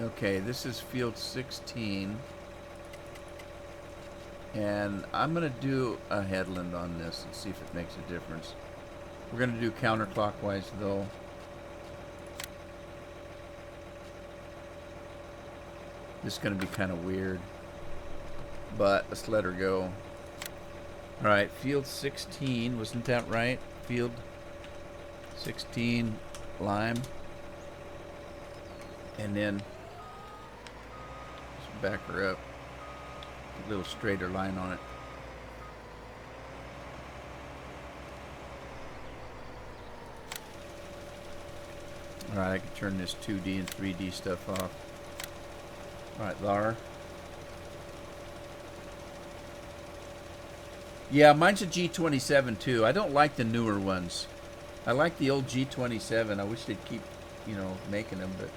Okay, this is field 16. And I'm going to do a headland on this and see if it makes a difference. We're going to do counterclockwise, though. This is going to be kind of weird. But let's let her go. Alright, field 16. Wasn't that right? Field 16, Lime. And then just back her up. A little straighter line on it. Alright, I can turn this 2D and 3D stuff off. Alright, Laura. Yeah, mine's a G27 too. I don't like the newer ones. I like the old G27. I wish they'd keep, you know, making them, but...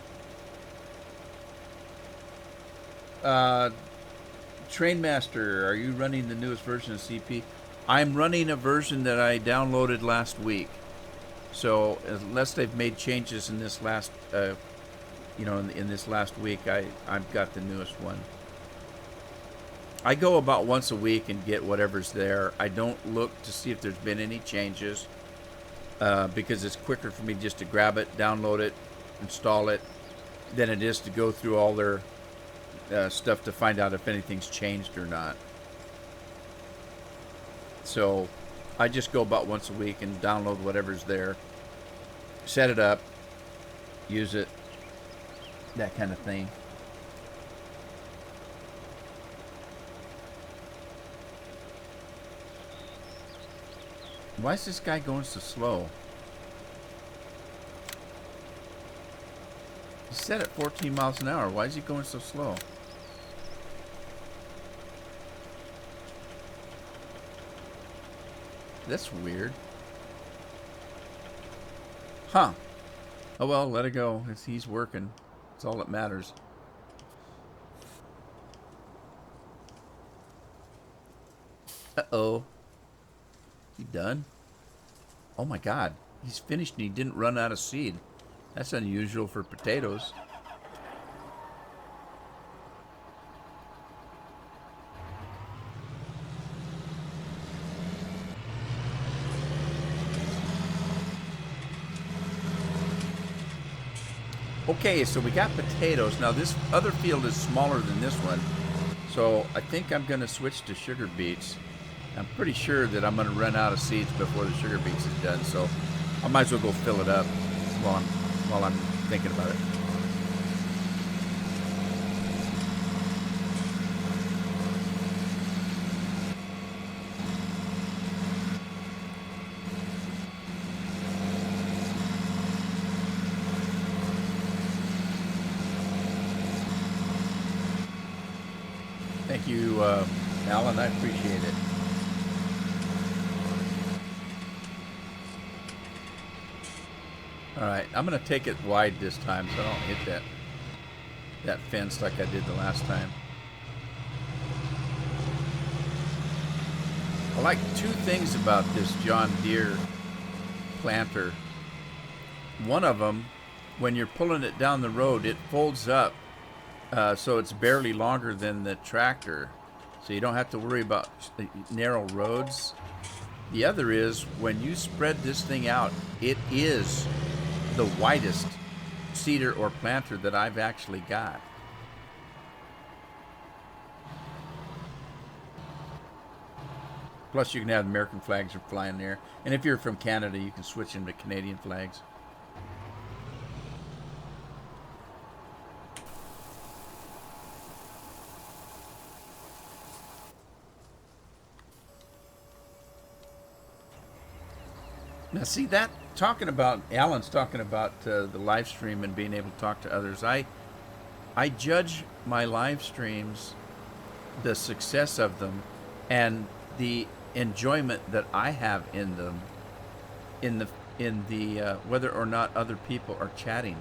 Trainmaster, are you running the newest version of CP? I'm running a version that I downloaded last week. So unless they've made changes in this last, you know, in this last week, I've got the newest one. I go about once a week and get whatever's there. I don't look to see if there's been any changes because it's quicker for me just to grab it, download it, install it, than it is to go through all their stuff to find out if anything's changed or not. So I just go about once a week and download whatever's there, set it up, use it, that kind of thing. Why is this guy going so slow? He's set at 14 miles an hour. Why is he going so slow? That's weird. Huh. Oh well, let it go. He's working. That's all that matters. Uh-oh. He done? Oh my god. He's finished and he didn't run out of seed. That's unusual for potatoes. Okay, so we got potatoes. Now this other field is smaller than this one. So I think I'm going to switch to sugar beets. I'm pretty sure that I'm going to run out of seeds before the sugar beets is done. So I might as well go fill it up while I'm thinking about it. Thank you, Alan. I appreciate it. All right, I'm going to take it wide this time so I don't hit that fence like I did the last time. I like two things about this John Deere planter. One of them, when you're pulling it down the road, it folds up so it's barely longer than the tractor. So you don't have to worry about narrow roads. The other is when you spread this thing out, it is the widest seeder or planter that I've actually got. Plus, you can have American flags are flying there. And if you're from Canada, you can switch into Canadian flags. Now, see that, talking about, Alan's talking about the live stream and being able to talk to others. I judge my live streams, the success of them, and the enjoyment that I have in them, in the whether or not other people are chatting.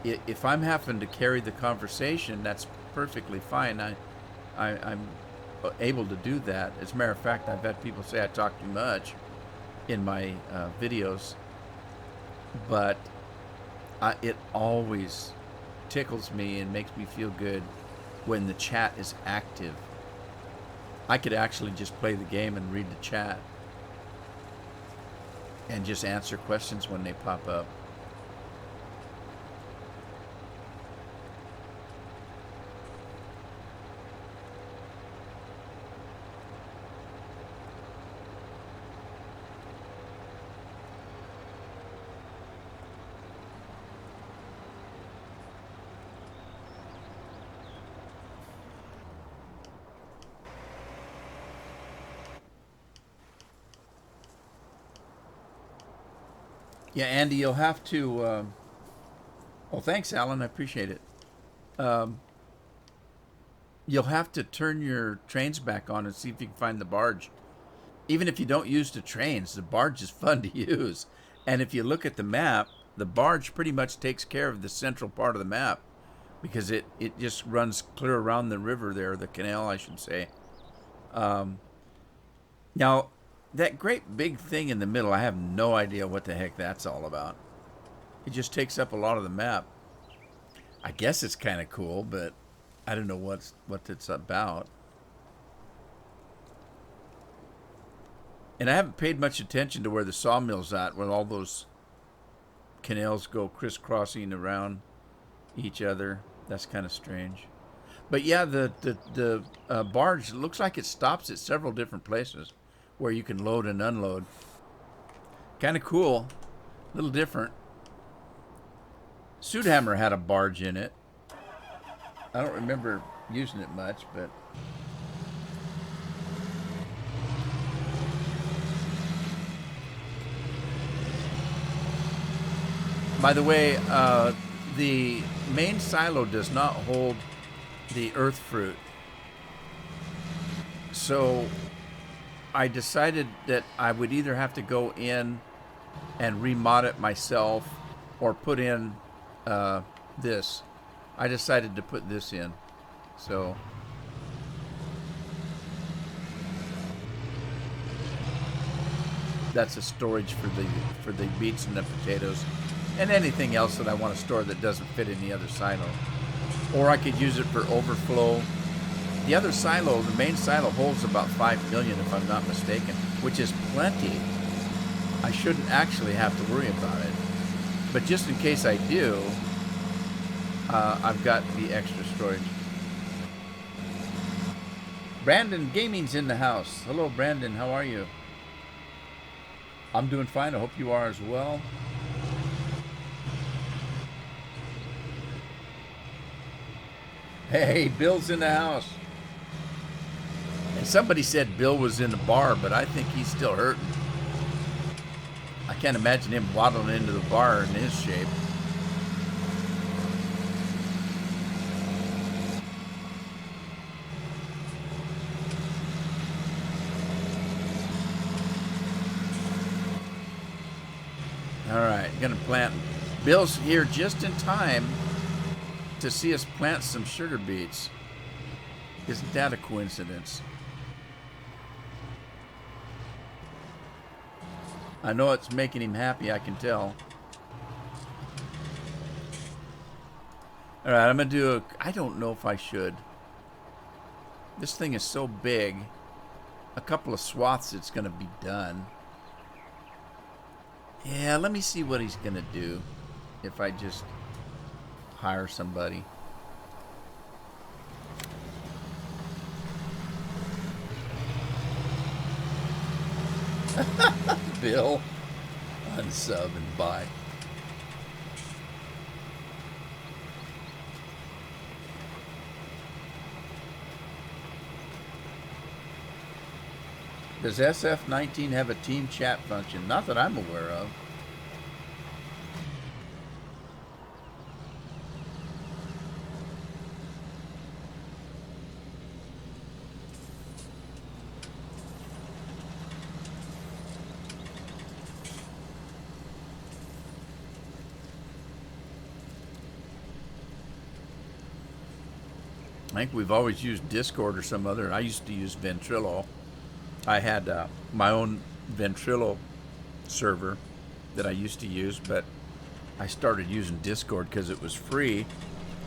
If I'm having to carry the conversation, that's perfectly fine. I'm able to do that. As a matter of fact, I've had people say I talk too much in my videos, but it always tickles me and makes me feel good when the chat is active. I could actually just play the game and read the chat and just answer questions when they pop up. Yeah, Andy, you'll have to. Oh, thanks, Alan. I appreciate it. Um, you'll have to turn your trains back on and see if you can find the barge. Even if you don't use the trains, the barge is fun to use. And if you look at the map, the barge pretty much takes care of the central part of the map because it just runs clear around the river there, the canal, I should say. Um, Now, that great big thing in the middle, I have no idea what the heck that's all about. It just takes up a lot of the map. I guess it's kind of cool, but I don't know what it's about. And I haven't paid much attention to where the sawmill's at, where all those canals go crisscrossing around each other. That's kind of strange. But yeah, the barge looks like it stops at several different places where you can load and unload. Kind of cool, a little different. Sudhammer had a barge in it. I don't remember using it much, but by the way, the main silo does not hold the earth fruit. So I decided that I would either have to go in and remod it myself or put in this. I decided to put this in. So that's a storage for the beets and the potatoes and anything else that I want to store that doesn't fit in the other silo. Or I could use it for overflow. The other silo, the main silo, holds about 5 million if I'm not mistaken, which is plenty. I shouldn't actually have to worry about it. But just in case I do, I've got the extra storage. Brandon Gaming's in the house. Hello, Brandon. How are you? I'm doing fine. I hope you are as well. Hey, Bill's in the house. And somebody said Bill was in the bar, but I think he's still hurting. I can't imagine him waddling into the bar in his shape. All right, gonna plant. Bill's here just in time to see us plant some sugar beets. Isn't that a coincidence? I know it's making him happy, I can tell. All right, I'm gonna do I don't know if I should. This thing is so big. A couple of swaths, it's gonna be done. Yeah, let me see what he's gonna do if I just hire somebody. Bill, unsub and buy. Does SF19 have a team chat function? Not that I'm aware of. I think we've always used Discord or some other. I used to use Ventrilo. I had my own Ventrilo server that I used to use, but I started using Discord because it was free.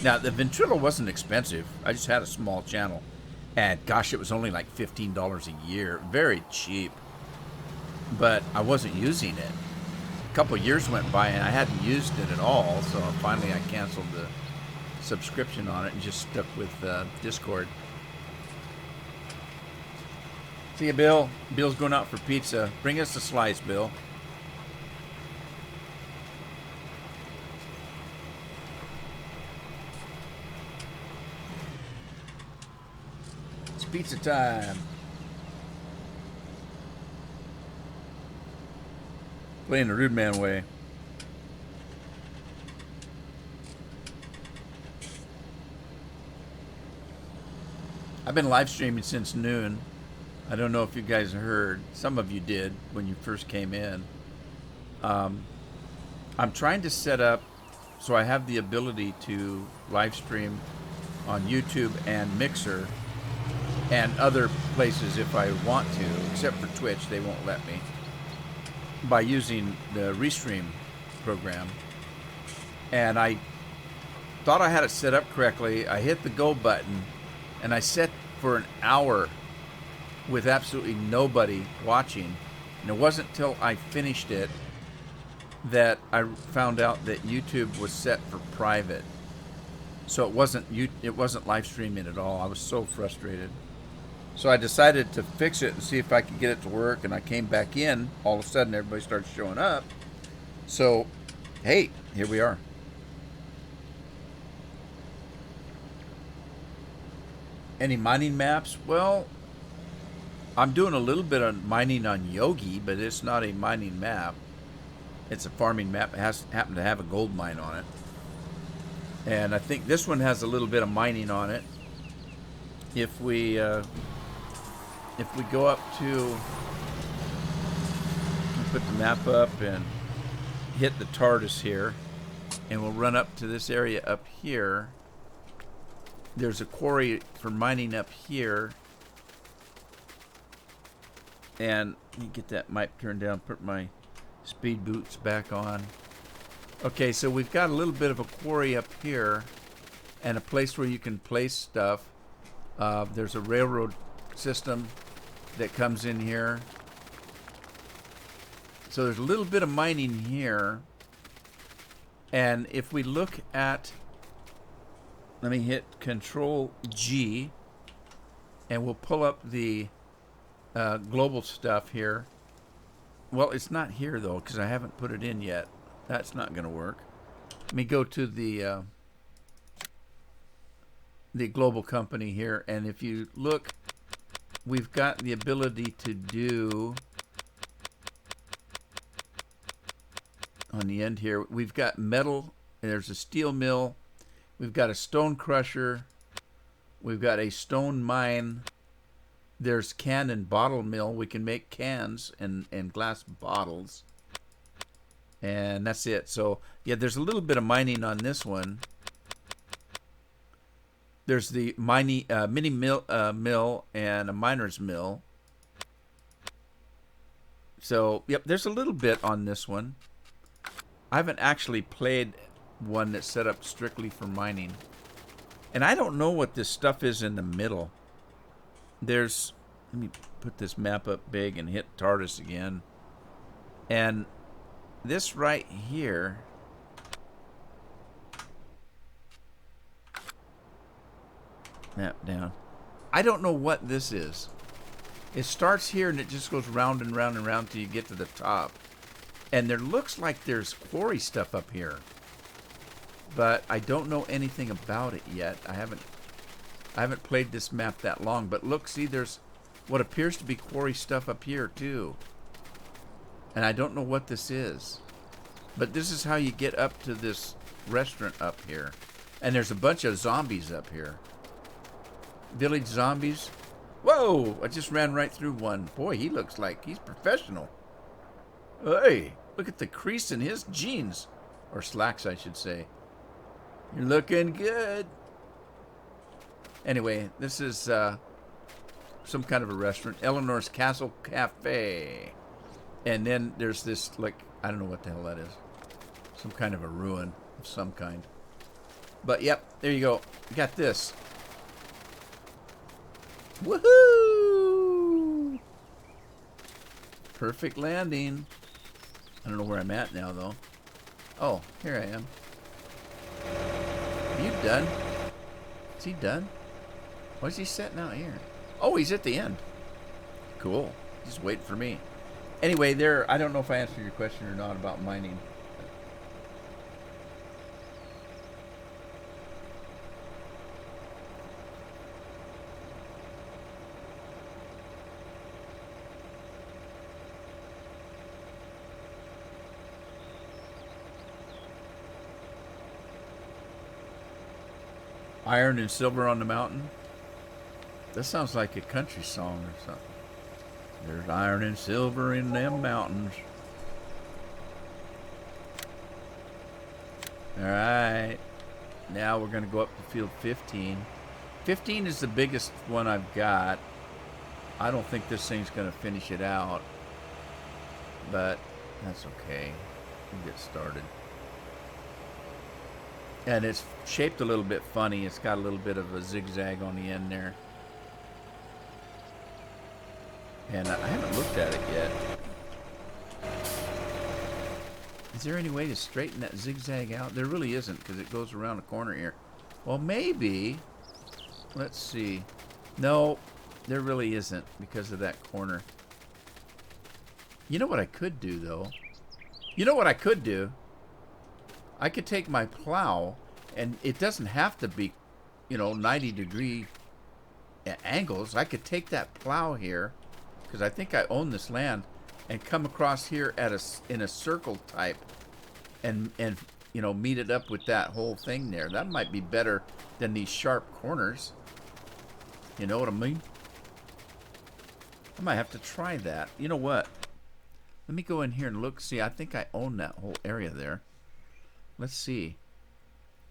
Now, the Ventrilo wasn't expensive. I just had a small channel. And gosh, it was only like $15 a year. Very cheap. But I wasn't using it. A couple of years went by and I hadn't used it at all, so finally I canceled the subscription on it and just stuck with Discord. See you, Bill. Bill's going out for pizza. Bring us a slice, Bill. It's pizza time. Playing the Rude Man way. I've been live streaming since noon. I don't know if you guys heard. Some of you did when you first came in. Um, I'm trying to set up so I have the ability to live stream on YouTube and Mixer and other places if I want to, except for Twitch, they won't let me, by using the Restream program. And I thought I had it set up correctly. I hit the go button and I set for an hour with absolutely nobody watching. And it wasn't until I finished it that I found out that YouTube was set for private. So it wasn't live streaming at all. I was so frustrated. So I decided to fix it and see if I could get it to work, and I came back in. All of a sudden everybody started showing up. So hey, here we are. Any mining maps? Well, I'm doing a little bit of mining on Yogi, but it's not a mining map. It's a farming map. It happen to have a gold mine on it. And I think this one has a little bit of mining on it. If we go up to, put the map up and hit the TARDIS here, and we'll run up to this area up here. There's a quarry for mining up here. And let me get that mic turned down, put my speed boots back on. Okay, so we've got a little bit of a quarry up here and a place where you can place stuff. There's a railroad system that comes in here. So there's a little bit of mining here. And if we look at, let me hit Control G, and we'll pull up the global stuff here. Well, it's not here though, because I haven't put it in yet. That's not going to work. Let me go to the global company here, and if you look, we've got the ability to do on the end here. We've got metal. There's a steel mill. We've got a stone crusher. We've got a stone mine. There's can and bottle mill. We can make cans and glass bottles. And that's it. So, yeah, there's a little bit of mining on this one. There's the mini mill and a miner's mill. So, yep, there's a little bit on this one. I haven't actually played one that's set up strictly for mining. And I don't know what this stuff is in the middle. There's, let me put this map up big and hit TARDIS again. And this right here, map down. I don't know what this is. It starts here and it just goes round and round and round till you get to the top. And there looks like there's quarry stuff up here. But I don't know anything about it yet. I haven't played this map that long, but look, see, there's what appears to be quarry stuff up here too. And I don't know what this is. But this is how you get up to this restaurant up here. And there's a bunch of zombies up here. Village zombies. Whoa, I just ran right through one. Boy, he looks like he's professional. Hey, look at the crease in his jeans. Or slacks, I should say. You're looking good. Anyway, this is some kind of a restaurant. Eleanor's Castle Cafe. And then there's this, like, I don't know what the hell that is. Some kind of a ruin of some kind. But, yep, there you go. You got this. Woohoo! Perfect landing. I don't know where I'm at now, though. Oh, here I am. Are you done? Is he done? Why is he sitting out here? Oh, he's at the end. Cool. Just waiting for me. Anyway, there. I don't know if I answered your question or not about mining. Iron and silver on the mountain. That sounds like a country song or something. There's iron and silver in them mountains. All right. Now we're going to go up to field 15. 15 is the biggest one I've got. I don't think this thing's going to finish it out. But that's okay. We'll get started. And it's shaped a little bit funny. It's got a little bit of a zigzag on the end there. And I haven't looked at it yet. Is there any way to straighten that zigzag out? There really isn't, because it goes around the corner here. Well, maybe. Let's see. No, there really isn't because of that corner. You know what I could do, though? You know what I could do? I could take my plow, and it doesn't have to be, 90-degree angles. I could take that plow here, because I think I own this land, and come across here in a circle type, and meet it up with that whole thing there. That might be better than these sharp corners. You know what I mean? I might have to try that. You know what? Let me go in here and look. See, I think I own that whole area there. Let's see.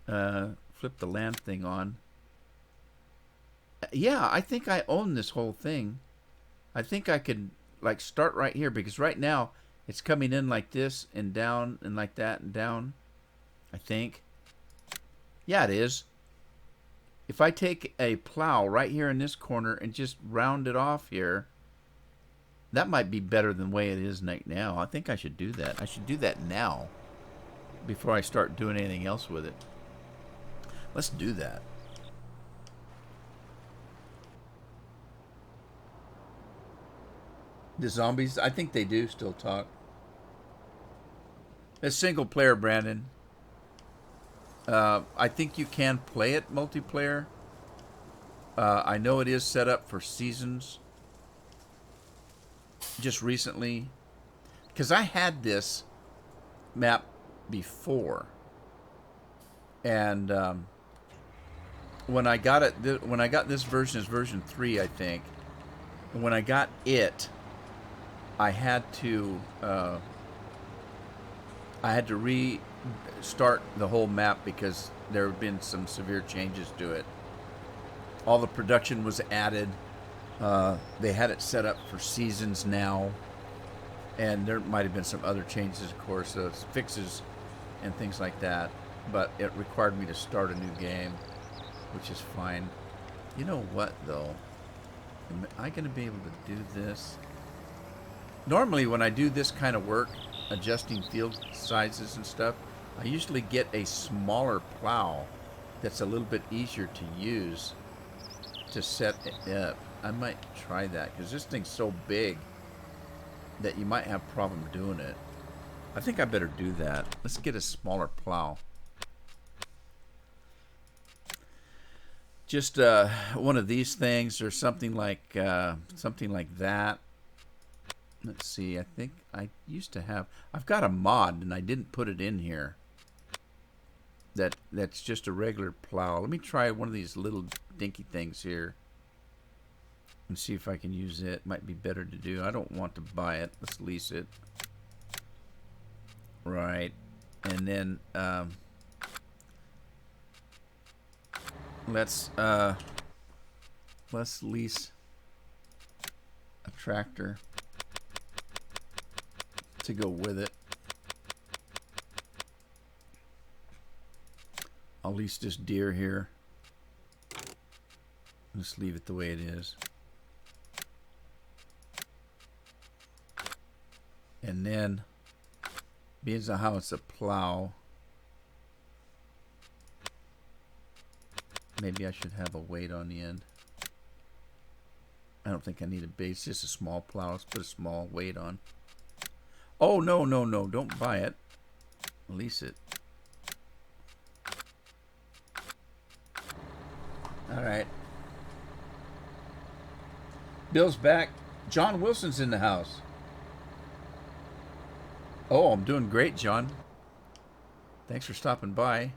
Flip the land thing on. Yeah, I think I own this whole thing. I think I could, start right here, because right now it's coming in like this and down and like that and down, I think. Yeah, it is. If I take a plow right here in this corner and just round it off here, that might be better than the way it is right now. I think I should do that. I should do that now before I start doing anything else with it. Let's do that. The zombies, I think they do still talk. It's single player, Brandon. I think you can play it multiplayer. I know it is set up for seasons. Just recently, because I had this map before, and when I got it, when I got this version, is version 3, I think. And when I got it, I had to restart the whole map because there have been some severe changes to it. All the production was added. They had it set up for seasons now, and there might have been some other changes, of course, fixes and things like that. But it required me to start a new game, which is fine. You know what, though? Am I going to be able to do this? Normally, when I do this kind of work, adjusting field sizes and stuff, I usually get a smaller plow that's a little bit easier to use to set it up. I might try that, because this thing's so big that you might have a problem doing it. I think I better do that. Let's get a smaller plow. Just one of these things, or something like that. Let's see. I think I used to have. I've got a mod, and I didn't put it in here. That's just a regular plow. Let me try one of these little dinky things here and see if I can use it. Might be better to do. I don't want to buy it. Let's lease it. Right. And then let's lease a tractor to go with it. I'll lease this deer here. Just leave it the way it is. And then, being as how it's a plow, maybe I should have a weight on the end. I don't think I need a base, just a small plow. Let's put a small weight on. Oh, no, no, no, don't buy it. Lease it. All right. Bill's back. John Wilson's in the house. Oh, I'm doing great, John. Thanks for stopping by.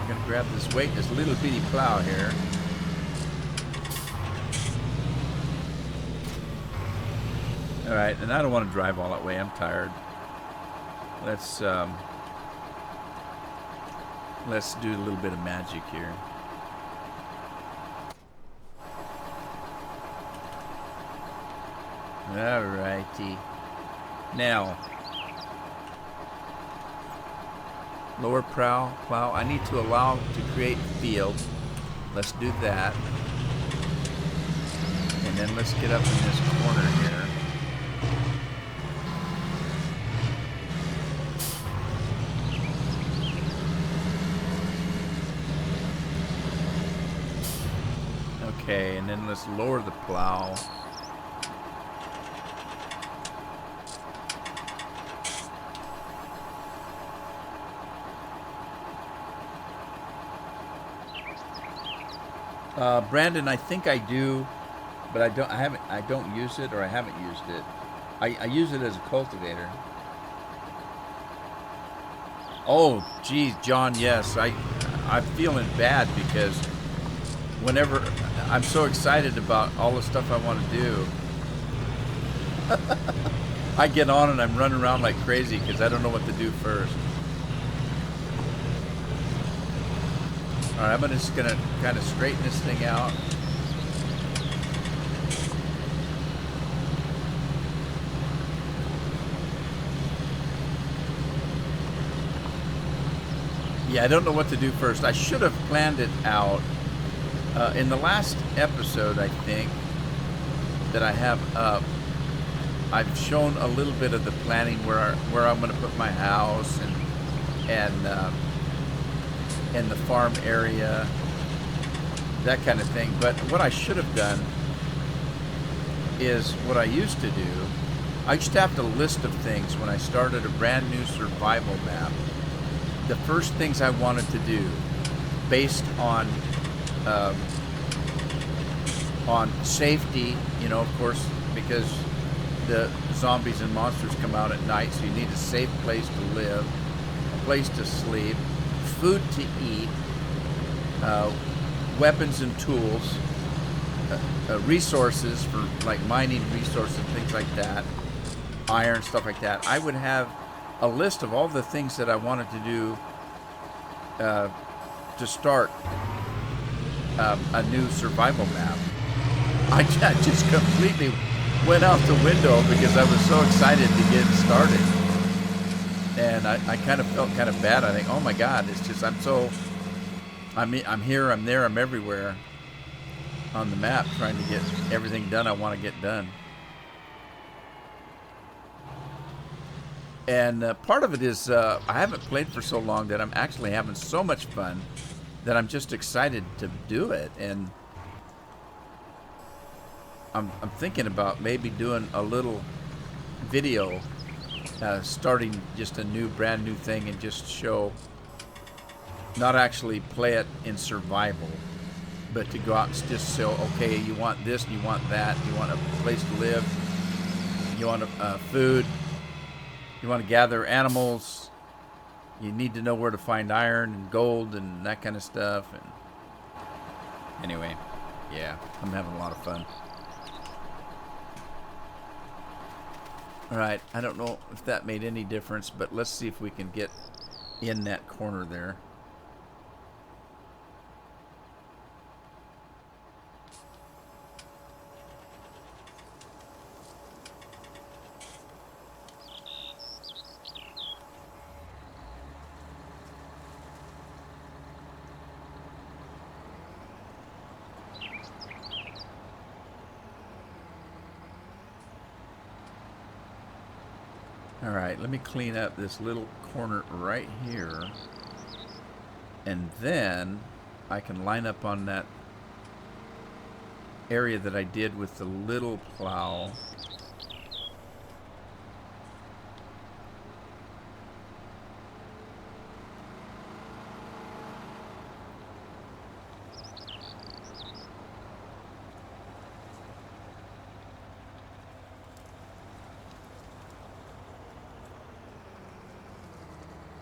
I'm gonna grab this weight, this little bitty plow here. All right, and I don't want to drive all that way. I'm tired. Let's do a little bit of magic here. All righty. Now, lower plow. I need to allow to create field. Let's do that. And then let's get up in this corner here. Okay, and then let's lower the plow. Brandon, I think I do, but I don't use it, or I haven't used it. I use it as a cultivator. Oh, geez, John, yes. I'm feeling bad because whenever I'm so excited about all the stuff I want to do, I get on and I'm running around like crazy because I don't know what to do first. All right, I'm just gonna kind of straighten this thing out. Yeah, I don't know what to do first. I should have planned it out. In the last episode, I think, that I have up, I've shown a little bit of the planning where I'm going to put my house and the farm area, that kind of thing. But what I should have done is what I used to do. I used to have a list of things when I started a brand new survival map. The first things I wanted to do, based on safety, you know, of course, because the zombies and monsters come out at night, so you need a safe place to live, a place to sleep, food to eat, weapons and tools, resources for like mining resources, things like that, iron, stuff like that. I would have a list of all the things that I wanted to do to start a new survival map. I just completely went out the window because I was so excited to get started. And I kind of felt kind of bad. I think, oh my God, it's just, I'm here, I'm there, I'm everywhere on the map trying to get everything done I want to get done. And part of it is I haven't played for so long that I'm actually having so much fun that I'm just excited to do it. And I'm thinking about maybe doing a little video starting just a brand new thing and just show, not actually play it in survival, but to go out and just show, okay, you want this, and you want that, you want a place to live, you want food, you want to gather animals, you need to know where to find iron and gold and that kind of stuff. And anyway, yeah, I'm having a lot of fun. All right, I don't know if that made any difference, but let's see if we can get in that corner there. All right, let me clean up this little corner right here. And then I can line up on that area that I did with the little plow.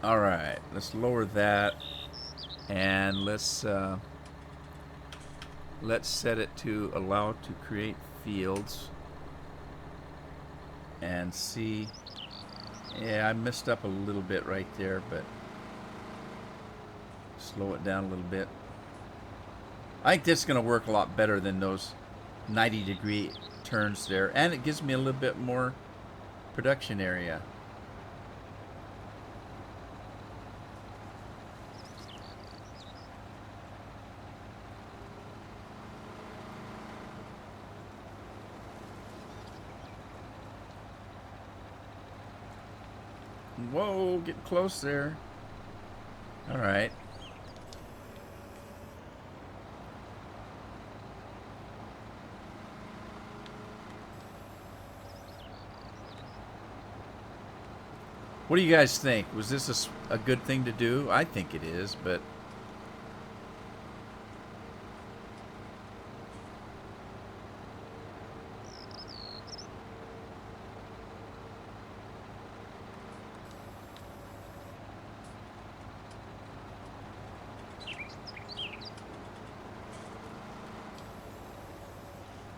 All right, let's lower that. And let's set it to allow to create fields and see. Yeah, I messed up a little bit right there, but slow it down a little bit. I think this is going to work a lot better than those 90-degree turns there, and it gives me a little bit more production area. Whoa, getting close there. All right. What do you guys think? Was this a good thing to do? I think it is, but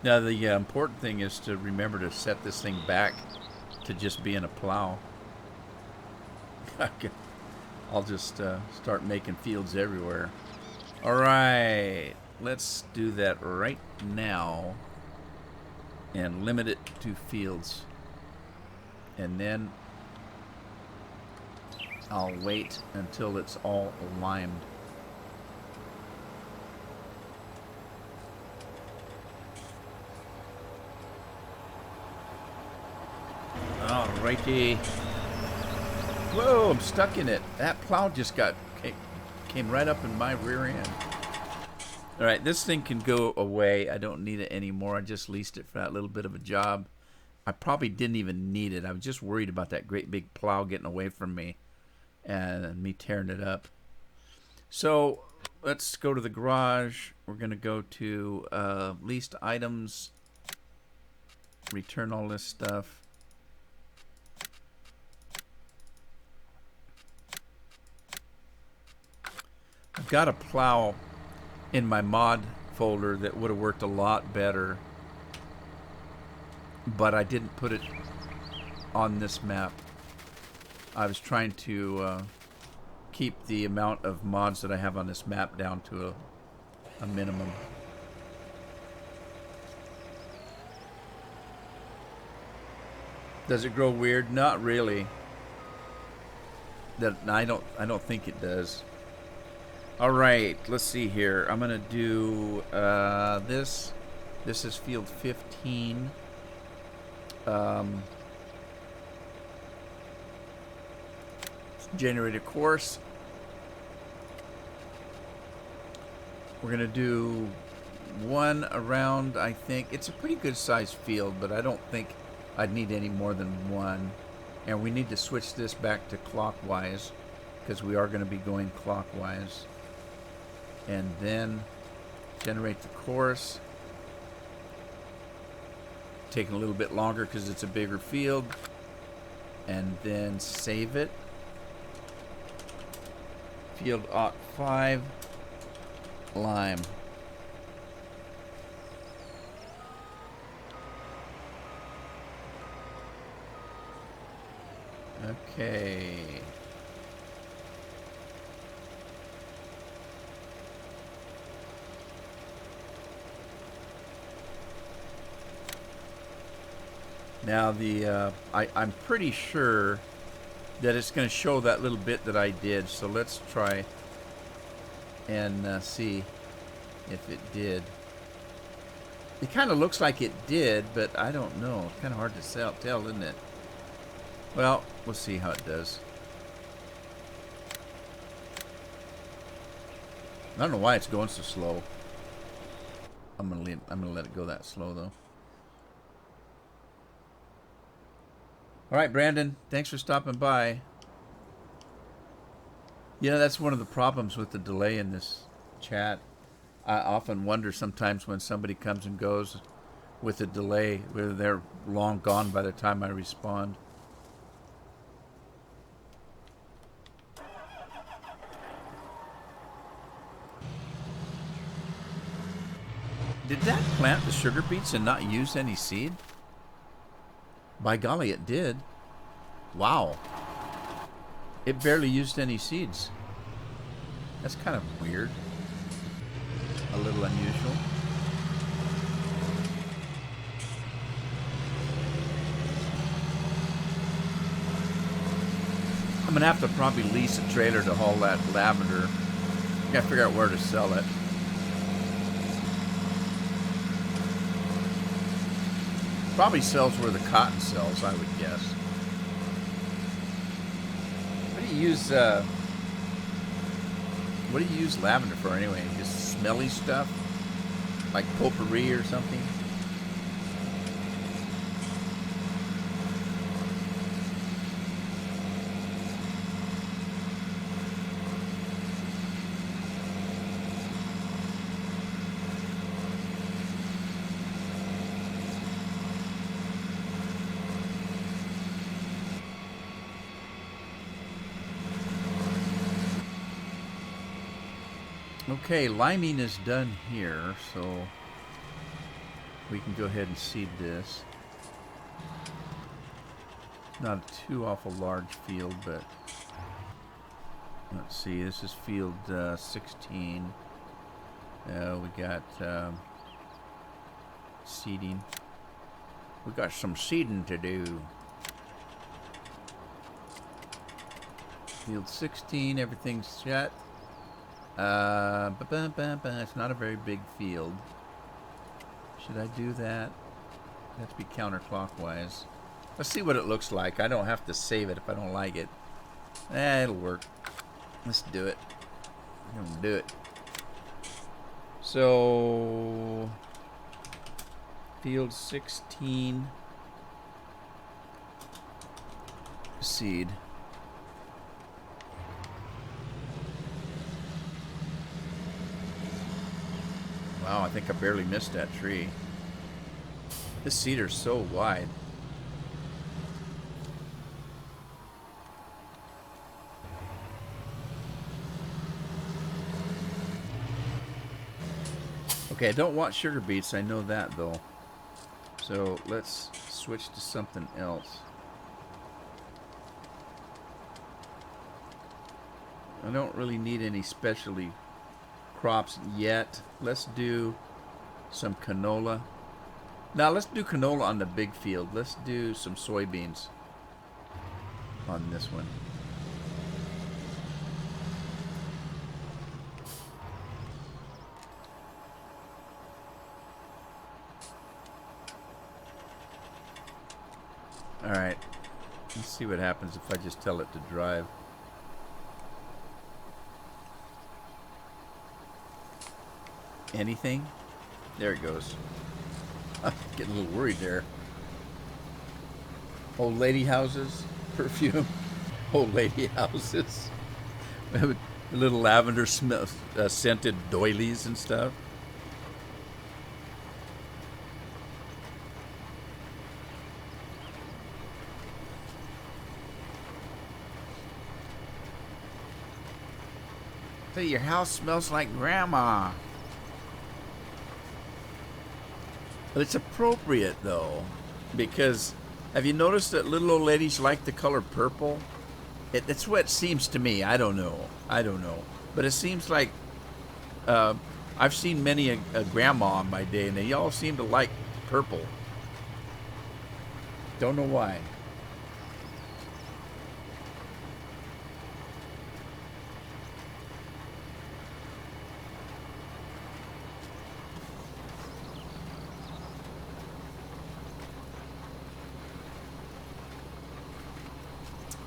now the important thing is to remember to set this thing back to just being a plow. I'll just start making fields everywhere. All right, let's do that right now and limit it to fields. And then I'll wait until it's all limed. All righty. Whoa, I'm stuck in it. That plow just came right up in my rear end. All right, this thing can go away. I don't need it anymore. I just leased it for that little bit of a job. I probably didn't even need it. I was just worried about that great big plow getting away from me and me tearing it up. So let's go to the garage. We're going to go to leased items, return all this stuff. I've got a plow in my mod folder that would have worked a lot better, but I didn't put it on this map. I was trying to keep the amount of mods that I have on this map down to a minimum. Does it grow weird? Not really. I don't think it does. All right, let's see here. I'm gonna do this. This is field 15. Generate a course. We're gonna do one around. I think it's a pretty good sized field, but I don't think I'd need any more than one. And we need to switch this back to clockwise because we are going to be going clockwise. And then generate the course. Taking a little bit longer because it's a bigger field. And then save it. Field 5, lime. Okay. Now I'm pretty sure that it's going to show that little bit that I did. So let's try and see if it did. It kind of looks like it did, but I don't know. It's kind of hard to tell, isn't it? Well, we'll see how it does. I don't know why it's going so slow. I'm gonna let it go that slow though. All right, Brandon, thanks for stopping by. Yeah, that's one of the problems with the delay in this chat. I often wonder sometimes when somebody comes and goes with a delay, whether they're long gone by the time I respond. Did that plant the sugar beets and not use any seed? By golly, it did. Wow. It barely used any seeds. That's kind of weird. A little unusual. I'm gonna have to probably lease a trailer to haul that lavender. Gotta figure out where to sell it. Probably sells where the cotton sells, I would guess. What do you use lavender for anyway? Just smelly stuff? Like potpourri or something? Okay, liming is done here, so we can go ahead and seed this. Not a too awful large field, but let's see, this is field 16. We got seeding. We got some seeding to do. Field 16, everything's shut. It's not a very big field. Should I do that? I have to be counterclockwise. Let's see what it looks like. I don't have to save it if I don't like it. It'll work. Let's do it. I'm gonna do it. So, field 16. Seed. Wow, I think I barely missed that tree. This cedar's so wide. Okay, I don't want sugar beets, I know that though. So let's switch to something else. I don't really need any specialty crops yet. Let's do some canola. Now let's do canola on the big field. Let's do some soybeans on this one. Alright, let's see what happens if I just tell it to drive. Anything? There it goes. I'm getting a little worried there. Old lady houses, perfume. Old lady houses. Little lavender smell, scented doilies and stuff. Hey, your house smells like grandma. But it's appropriate though, because have you noticed that little old ladies like the color purple? It's what it seems to me. I don't know. But it seems like I've seen many a grandma in my day, and they all seem to like purple. Don't know why.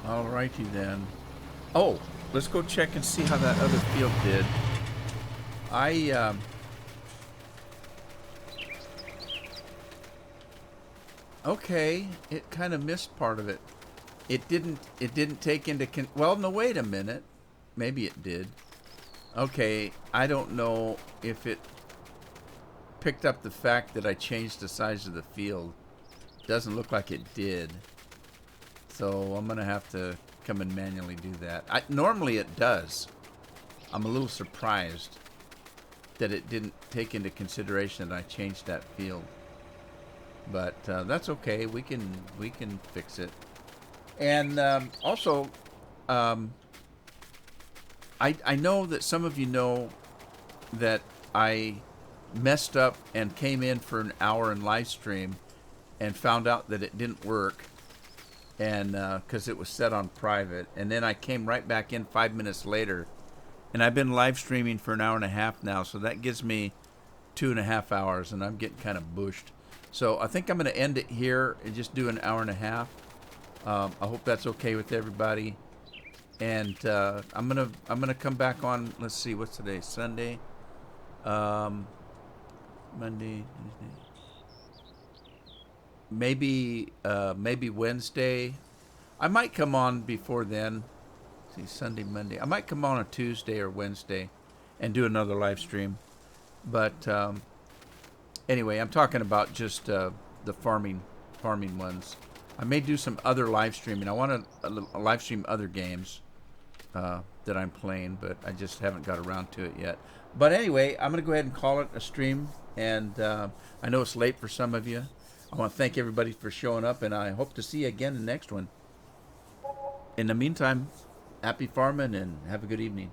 Alrighty then. Oh, let's go check and see how that other field did. Okay, it kind of missed part of it. It didn't take into well, no, wait a minute. Maybe it did. Okay, I don't know if it picked up the fact that I changed the size of the field. Doesn't look like it did. So I'm gonna have to come and manually do that. Normally it does. I'm a little surprised that it didn't take into consideration that I changed that field. But that's okay. We can fix it. And also, I know that some of you know that I messed up and came in for an hour in live stream and found out that it didn't work, and because it was set on private, and then I came right back in 5 minutes later, and I've been live streaming for an hour and a half now, so that gives me 2.5 hours, and I'm getting kind of bushed. So I think I'm going to end it here and just do an hour and a half. I hope that's okay with everybody. And I'm gonna come back on. Let's see, what's today? Sunday, Monday, Tuesday. Maybe Wednesday. I might come on before then. Let's see, Sunday, Monday. I might come on a Tuesday or Wednesday, and do another live stream. But anyway, I'm talking about just the farming ones. I may do some other live streaming. I want to live stream other games that I'm playing, but I just haven't got around to it yet. But anyway, I'm going to go ahead and call it a stream, and I know it's late for some of you. I want to thank everybody for showing up, and I hope to see you again in the next one. In the meantime, happy farming and have a good evening.